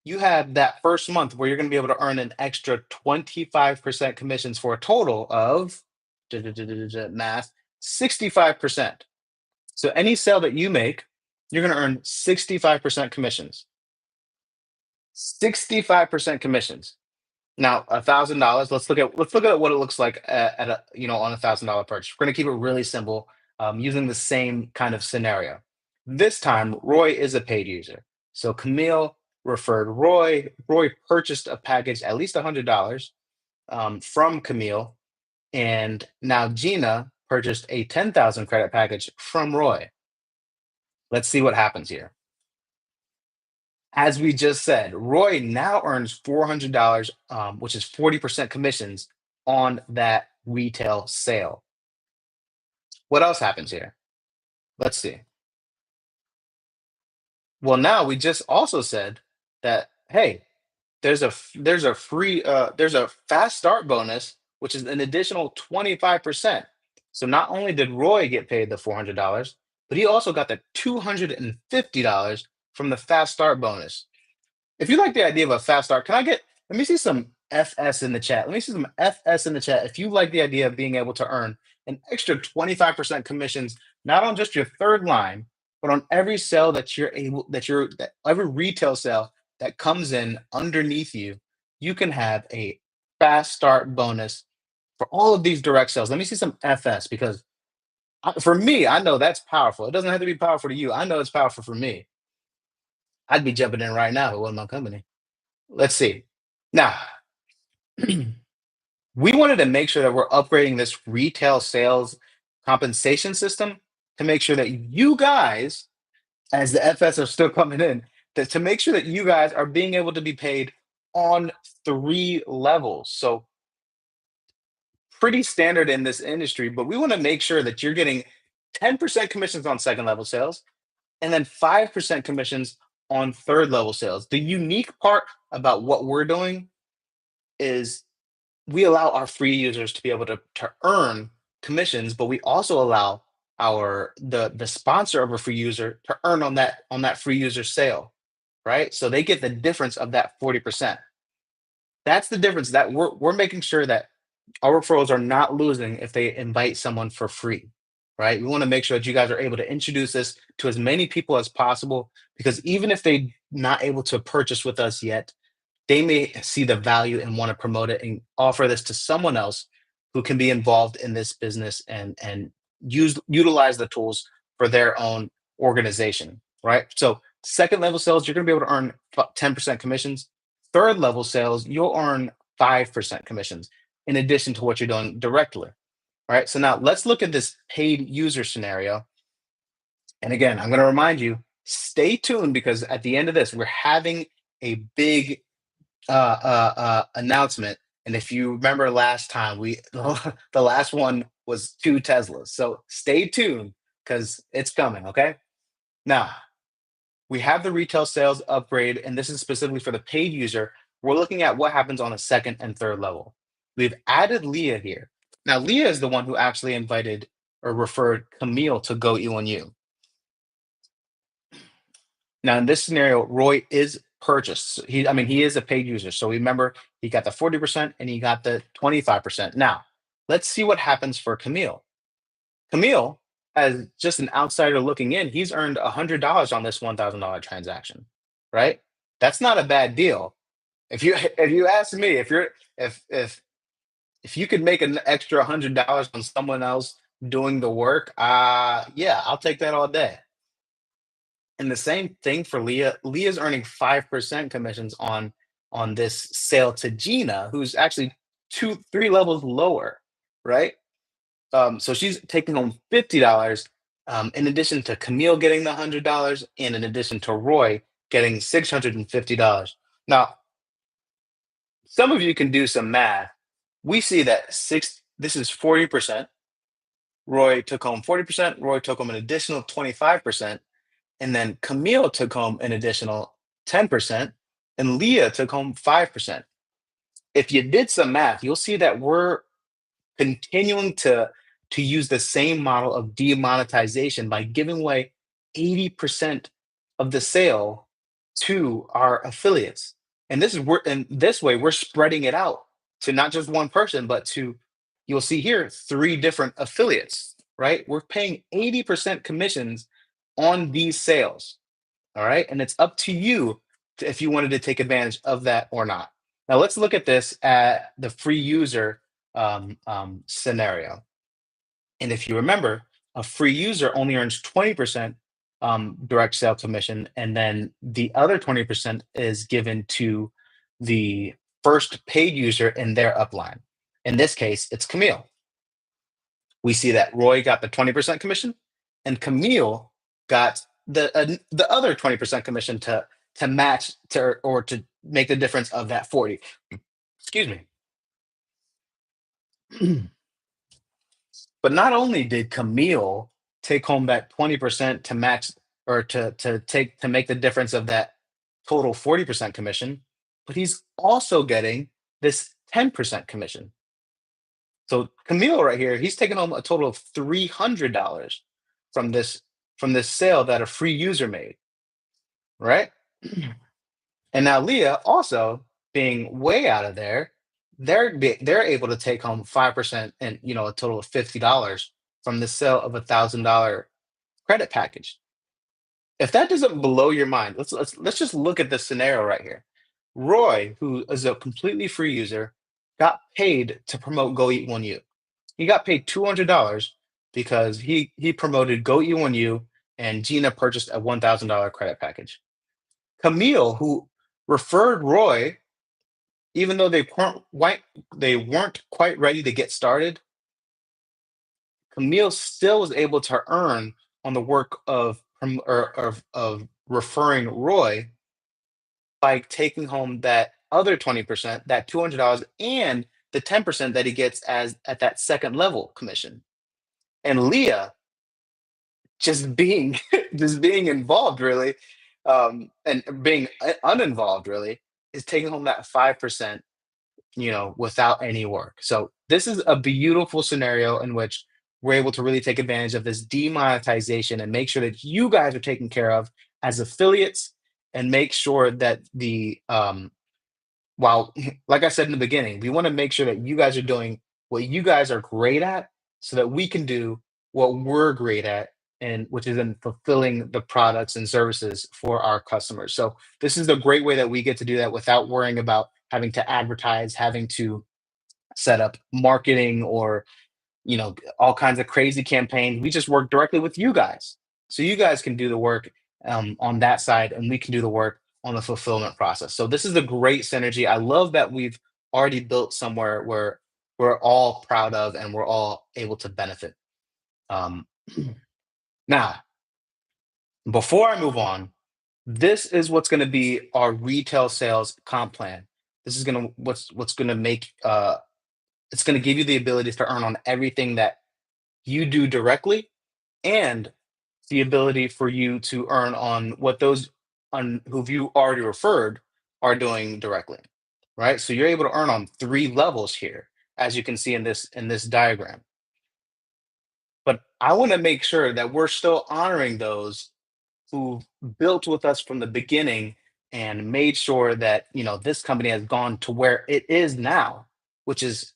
you have that first month where you're going to be able to earn an extra 25% commissions for a total of math 65%. So any sale that you make, you're going to earn 65% commissions. 65% commissions. Now, $1,000. Let's look at what it looks like at a on $1,000 purchase. We're going to keep it really simple, using the same kind of scenario. This time, Roy is a paid user, so Camille referred Roy. Roy purchased a package, at least $100, from Camille, and now Gina purchased a 10,000 credit package from Roy. Let's see what happens here. As we just said, Roy now earns $400, which is 40% commissions on that retail sale. What else happens here? Let's see. Well, now we just also said that, hey, there's a fast start bonus, which is an additional 25%. So not only did Roy get paid the $400, but he also got the $250 from the fast start bonus. If you like the idea of a fast start, let me see some FS in the chat. Let me see some FS in the chat. If you like the idea of being able to earn an extra 25% commissions, not on just your third line, but on every sale that every retail sale that comes in underneath you, you can have a fast start bonus for all of these direct sales. Let me see some FS because for me, I know that's powerful. It doesn't have to be powerful to you. I know it's powerful for me. I'd be jumping in right now if it wasn't my company. Let's see. Now, we wanted to make sure that we're upgrading this retail sales compensation system to make sure that you guys, as the FS are still coming in, to make sure that you guys are being able to be paid on 3 levels. So pretty standard in this industry, but we want to make sure that you're getting 10% commissions on second level sales and then 5% commissions on third level sales. The unique part about what we're doing is we allow our free users to be able to earn commissions, but we also allow the sponsor of a free user to earn on that free user sale, right? So they get the difference of that 40%. That's the difference that we're making sure that our referrals are not losing if they invite someone for free, right? We want to make sure that you guys are able to introduce this to as many people as possible because even if they're not able to purchase with us yet, they may see the value and want to promote it and offer this to someone else who can be involved in this business and utilize the tools for their own organization, right? So second level sales, you're going to be able to earn 10% commissions. Third level sales, you'll earn 5% commissions in addition to what you're doing directly. Right. So now let's look at this paid user scenario. And again, I'm going to remind you, stay tuned because at the end of this, we're having a big announcement And if you remember last time, we the last one was 2 Teslas. So stay tuned because it's coming. Okay. Now we have the retail sales upgrade, and this is specifically for the paid user. We're looking at what happens on the second and third level. We've added Leah here. Now, Leah is the one who actually invited or referred Camille to Go E1U. Now, in this scenario, Roy is purchased. I mean, he is a paid user. So remember, he got the 40% and he got the 25%. Now, let's see what happens for Camille. Camille, as just an outsider looking in, he's earned $100 on this $1,000 transaction, right? That's not a bad deal. If you ask me, if you could make an extra $100 on someone else doing the work, yeah, I'll take that all day. And the same thing for Leah. Leah's earning 5% commissions on this sale to Gina, who's actually 3 levels lower, right? So she's taking home $50, in addition to Camille getting the $100, and in addition to Roy getting $650. Now, some of you can do some math. We see that this is 40%. Roy took home 40%. Roy took home an additional 25%. And then Camille took home an additional 10%. And Leah took home 5%. If you did some math, you'll see that we're continuing to use the same model of demonetization by giving away 80% of the sale to our affiliates. And this way we're spreading it out to not just one person, but to, you'll see here, 3 different affiliates, right? We're paying 80% commissions on these sales. All right. And it's up to you if you wanted to take advantage of that or not. Now let's look at this at the free user scenario. And if you remember, a free user only earns 20% direct sale commission, and then the other 20% is given to the first paid user in their upline. In this case, it's Camille. We see that Roy got the 20% commission, and Camille got the other 20% commission to match or to make the difference of that 40. Excuse me. But not only did Camille take home that 20% to match or to make the difference of that total 40% commission, but he's also getting this 10% commission. So Camille right here, he's taking home a total of $300 from this sale that a free user made, right? And now Leah also being way out of there, they're able to take home 5% and a total of $50 from the sale of $1,000 credit package. If that doesn't blow your mind, let's just look at this scenario right here. Roy, who is a completely free user, got paid to promote Go Eat One U. He got paid $200 because he promoted Go Eat One U, and Gina purchased a $1,000 credit package. Camille, who referred Roy, even though they weren't quite ready to get started, Camille still was able to earn on the work of referring Roy by taking home that other 20%, that $200, and the 10% that he gets as at that second level commission. And Leah just being just being involved really, and being uninvolved really, is taking home that 5%, without any work. So this is a beautiful scenario in which we're able to really take advantage of this demonetization and make sure that you guys are taken care of as affiliates, and make sure that while like I said in the beginning, we want to make sure that you guys are doing what you guys are great at so that we can do what we're great at, and which is in fulfilling the products and services for our customers. So this is a great way that we get to do that without worrying about having to advertise, having to set up marketing, or all kinds of crazy campaigns. We just work directly with you guys, so you guys can do the work on that side, and we can do the work on the fulfillment process. So this is a great synergy. I love that we've already built somewhere where we're all proud of and we're all able to benefit. um, Now, before I move on, this is what's going to be our retail sales comp plan. This is gonna what's gonna make it's gonna give you the ability to earn on everything that you do directly, and the ability for you to earn on what those on who you already referred are doing directly, right? So you're able to earn on three levels here, as you can see in this diagram. But I want to make sure that we're still honoring those who built with us from the beginning and made sure that this company has gone to where it is now, which is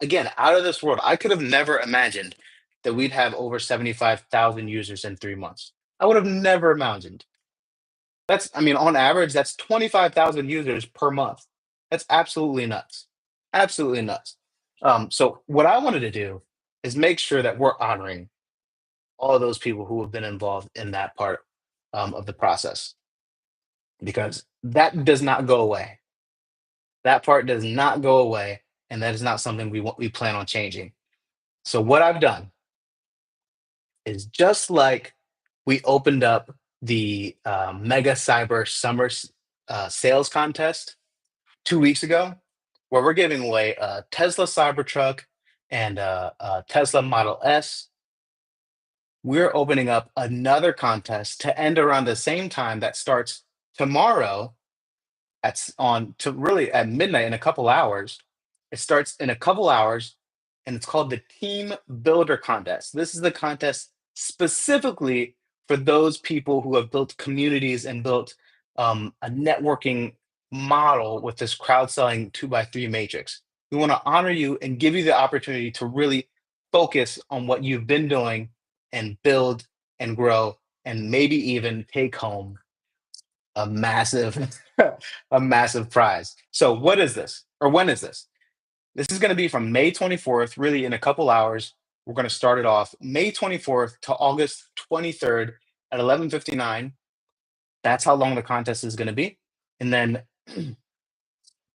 again out of this world. I could have never imagined that we'd have over 75,000 users in 3 months. I would have never imagined. That's, I mean, on average, that's 25,000 users per month. That's absolutely nuts. Absolutely nuts. So what I wanted to do is make sure that we're honoring all of those people who have been involved in that part of the process, because that does not go away. That part does not go away, and that is not something we plan on changing. So what I've done is, just like we opened up the Mega Cyber Summer Sales Contest 2 weeks ago, where we're giving away a Tesla Cybertruck and a Tesla Model S. We're opening up another contest to end around the same time, that starts tomorrow on to really at midnight, in a couple hours. It starts in a couple hours, and it's called the Team Builder Contest. This is the contest specifically for those people who have built communities and built a networking model with this crowd selling 2 by 3 matrix. We want to honor you and give you the opportunity to really focus on what you've been doing and build and grow, and maybe even take home a massive a massive prize. So what is this? Or when is this? This is going to be from May 24th, really in a couple hours. We're going to start it off May 24th to August 23rd at 11:59. That's how long the contest is going to be. And then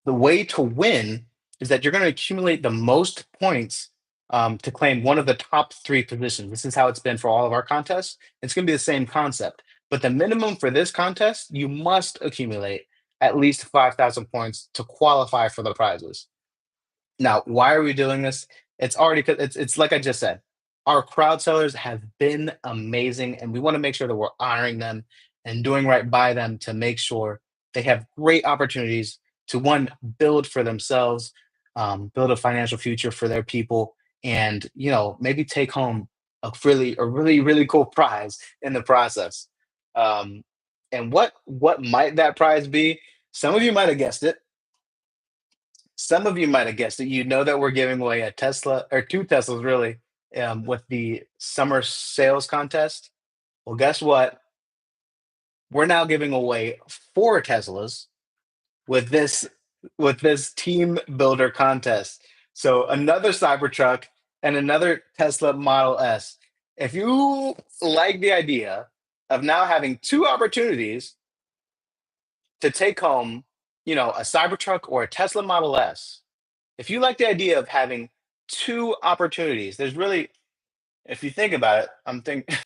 the way to win is that you're going to accumulate the most points to claim one of the top three positions. This is how it's been for all of our contests. It's going to be the same concept, but the minimum for this contest, you must accumulate at least 5,000 points to qualify for the prizes. Now, why are we doing this? It's already, it's like I just said, our crowd sellers have been amazing, and we want to make sure that we're honoring them and doing right by them to make sure they have great opportunities to, one, build for themselves, build a financial future for their people, and maybe take home a really cool prize in the process. Um, and what might that prize be? Some of you might have guessed it. Some of you might have guessed it. You know that we're giving away a Tesla, or two Teslas, really, with the summer sales contest. Well, guess what? We're now giving away four Teslas with this team builder contest. So another Cybertruck and another Tesla Model S. If you like the idea of now having two opportunities to take home, a Cybertruck or a Tesla Model S, if you like the idea of having two opportunities, there's really, if you think about it, I'm thinking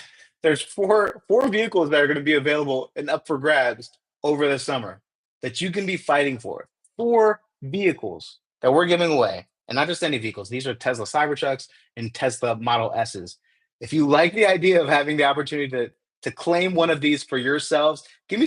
there's four vehicles that are going to be available and up for grabs over the summer that you can be fighting for. Four vehicles that we're giving away, and not just any vehicles. These are Tesla Cybertrucks and Tesla Model S's. If you like the idea of having the opportunity to claim one of these for yourselves, give me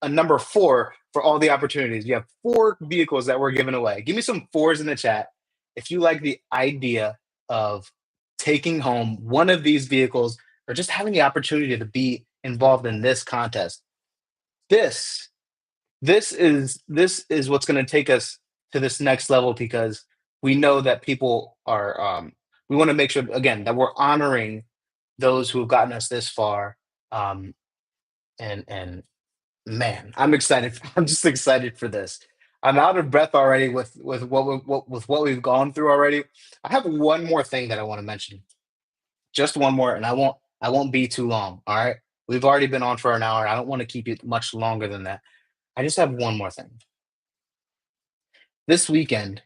a number four for all the opportunities. You have four vehicles that we're giving away. Give me some fours in the chat if you like the idea of taking home one of these vehicles, or just having the opportunity to be involved in this contest. This this is what's going to take us to this next level, because we know that people are we want to make sure, again, that we're honoring those who have gotten us this far. um and man, I'm excited. I'm just excited for this. I'm out of breath already with what we've gone through already. I have one more thing that I want to mention, just one more, and I won't be too long. All right, we've already been on for an hour. I don't want to keep you much longer than that. I just have one more thing. This weekend,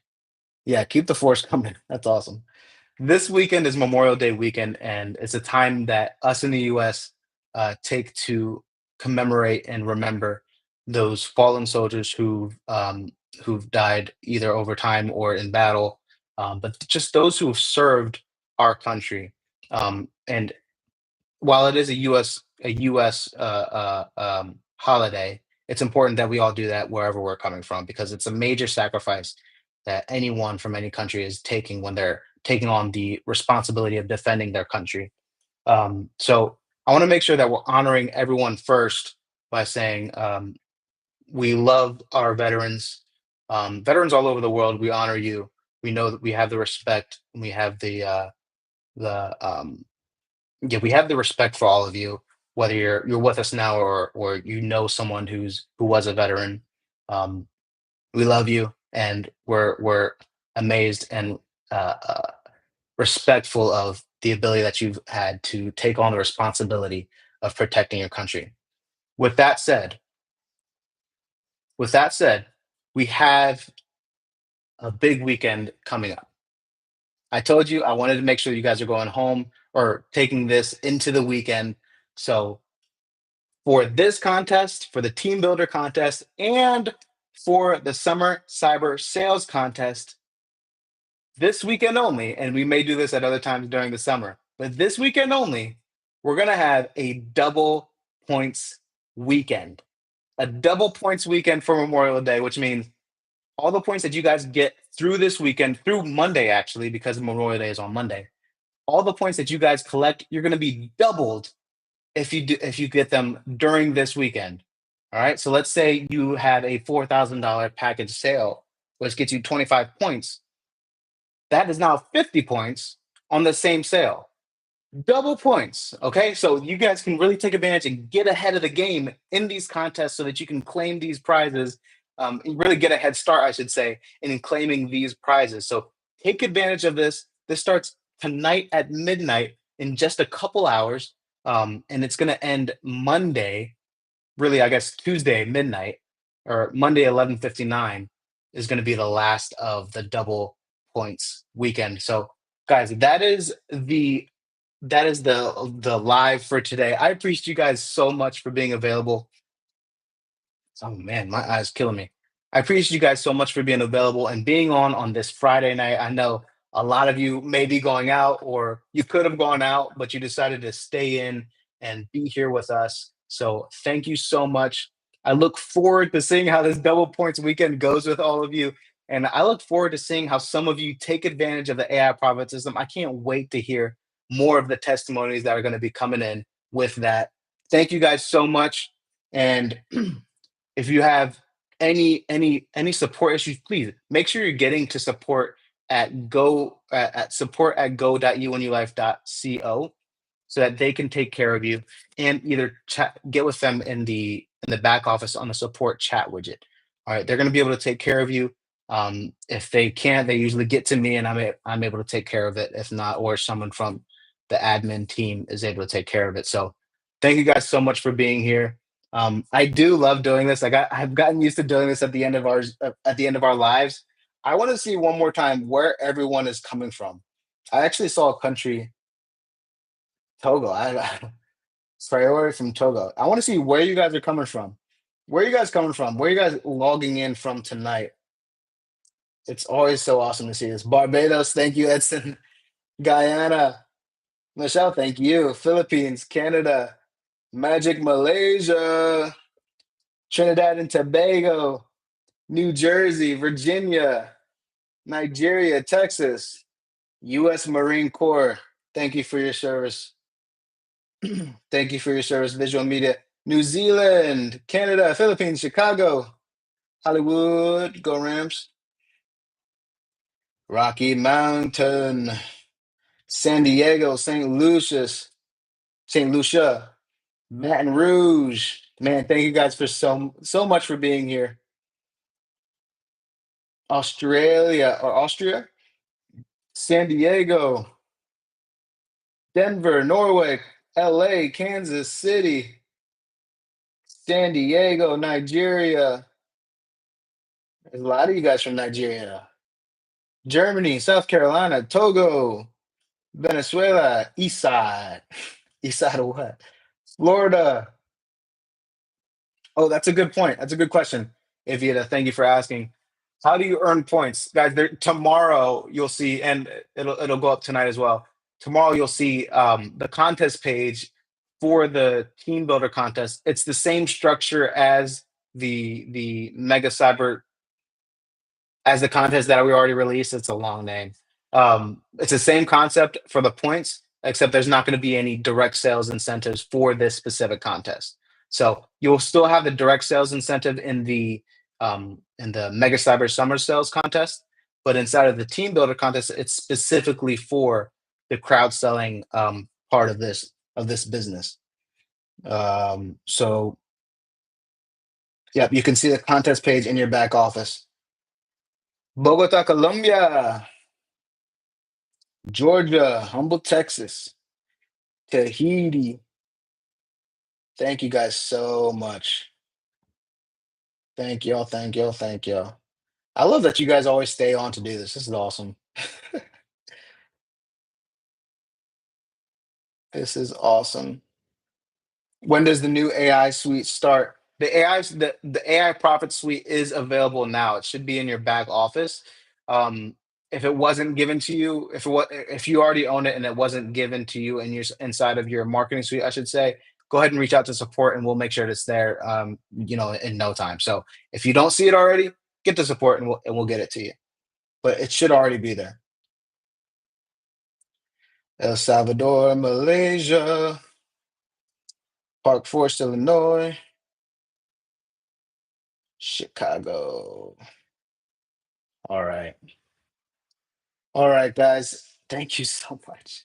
yeah, keep the force coming. That's awesome. This weekend is Memorial Day weekend, and it's a time that us in the U.S. Take to commemorate and remember those fallen soldiers who who've died either over time or in battle, but just those who have served our country. And while it is a U.S. Holiday, it's important that we all do that wherever we're coming from because it's a major sacrifice that anyone from any country is taking when they're taking on the responsibility of defending their country. So I want to make sure that we're honoring everyone first by saying we love our veterans. Veterans all over the world, we honor you. We know that we have the respect. And we have the yeah, we have the respect for all of you, whether you're with us now or you know someone who was a veteran. Um, we love you, and we're amazed and respectful of the ability that you've had to take on the responsibility of protecting your country. With that said, with that said, we have a big weekend coming up. I told you I wanted to make sure you guys are going home or taking this into the weekend. So for this contest, for the team builder contest, and for the summer cyber sales contest, this weekend only, and we may do this at other times during the summer, but this weekend only, we're going to have a double points weekend. A double points weekend for Memorial Day, which means all the points that you guys get through this weekend, through Monday, actually, because Memorial Day is on Monday, all the points that you guys collect, you're going to be doubled if you get them during this weekend. All right. So let's say you had a $4,000 package sale, which gets you 25 points. That is now 50 points on the same sale. Double points. Okay. So you guys can really take advantage and get ahead of the game in these contests so that you can claim these prizes. And really get a head start, I should say, in claiming these prizes. So take advantage of this. This starts tonight at midnight in just a couple hours. And it's going to end Monday, really, I guess Tuesday midnight or Monday 11:59 is going to be the last of the double points weekend. So, guys, that is the live for today. I appreciate you guys so much for being available. Oh man, my eyes killing me. I appreciate you guys so much for being available and being on this Friday night. I know a lot of you may be going out or you could have gone out, but you decided to stay in and be here with us. So thank you so much. I look forward to seeing how this double points weekend goes with all of you. And I look forward to seeing how some of you take advantage of the AI profit system. I can't wait to hear more of the testimonies that are going to be coming in with that. Thank you guys so much. And if you have any support issues, please make sure you're getting to support at support at go.e1ulife.co so that they can take care of you and either get with them in the back office on the support chat widget. All right, they're going to be able to take care of you. If they can't, they usually get to me and I'm able to take care of it. If not, or someone from the admin team is able to take care of it. So thank you guys so much for being here. I do love doing this. I've gotten used to doing this at the end of our lives. I want to see one more time where everyone is coming from. I actually saw a country, Togo. Priori from Togo. I want to see where you guys are coming from. Where are you guys coming from? Where are you guys logging in from tonight? It's always so awesome to see this. Barbados, thank you, Edson. Guyana, Michelle, thank you. Philippines, Canada, Magic Malaysia, Trinidad and Tobago, New Jersey, Virginia, Nigeria, Texas, U.S. Marine Corps. Thank you for your service. Thank you for your service, visual media. New Zealand, Canada, Philippines, Chicago, Hollywood, go Rams. Rocky Mountain, San Diego, St. Lucia, Baton Rouge. Man, thank you guys for so much for being here. Australia or Austria, San Diego, Denver, Norway, LA, Kansas City, San Diego, Nigeria. There's a lot of you guys from Nigeria. Germany, South Carolina, Togo, Venezuela, East Side. East Side of what? Florida. Oh, that's a good point. That's a good question. Evita, thank you for asking. How do you earn points, guys? There tomorrow you'll see, and it'll go up tonight as well. Tomorrow you'll see the contest page for the team builder contest. It's the same structure as the Mega Cyber as the contest that we already released. It's a long name. It's the same concept for the points, except there's not going to be any direct sales incentives for this specific contest. So you'll still have the direct sales incentive in the Mega Cyber Summer Sales contest, but inside of the Team Builder contest, it's specifically for the crowd selling part of this business. So yep, you can see the contest page in your back office. Bogota, Colombia. Georgia, Humble, Texas, Tahiti. Thank you guys so much. Thank y'all. Thank y'all. Thank y'all. I love that you guys always stay on to do this. This is awesome. This is awesome. When does the new AI suite start? The AI Profit Suite is available now. It should be in your back office. Um, if it wasn't given to you, if you already own it and it wasn't given to you in inside of your marketing suite, I should say, go ahead and reach out to support and we'll make sure it's there. In no time. So if you don't see it already, get the support and we'll get it to you. But it should already be there. El Salvador, Malaysia, Park Forest, Illinois, Chicago. All right. All right, guys. Thank you so much.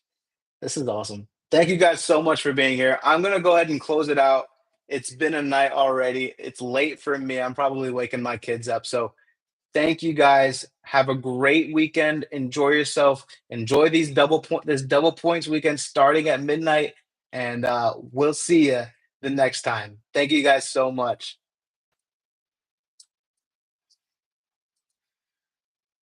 This is awesome. Thank you guys so much for being here. I'm going to go ahead and close it out. It's been a night already. It's late for me. I'm probably waking my kids up. So, thank you guys. Have a great weekend. Enjoy yourself. Enjoy this double points weekend starting at midnight and we'll see you the next time. Thank you guys so much.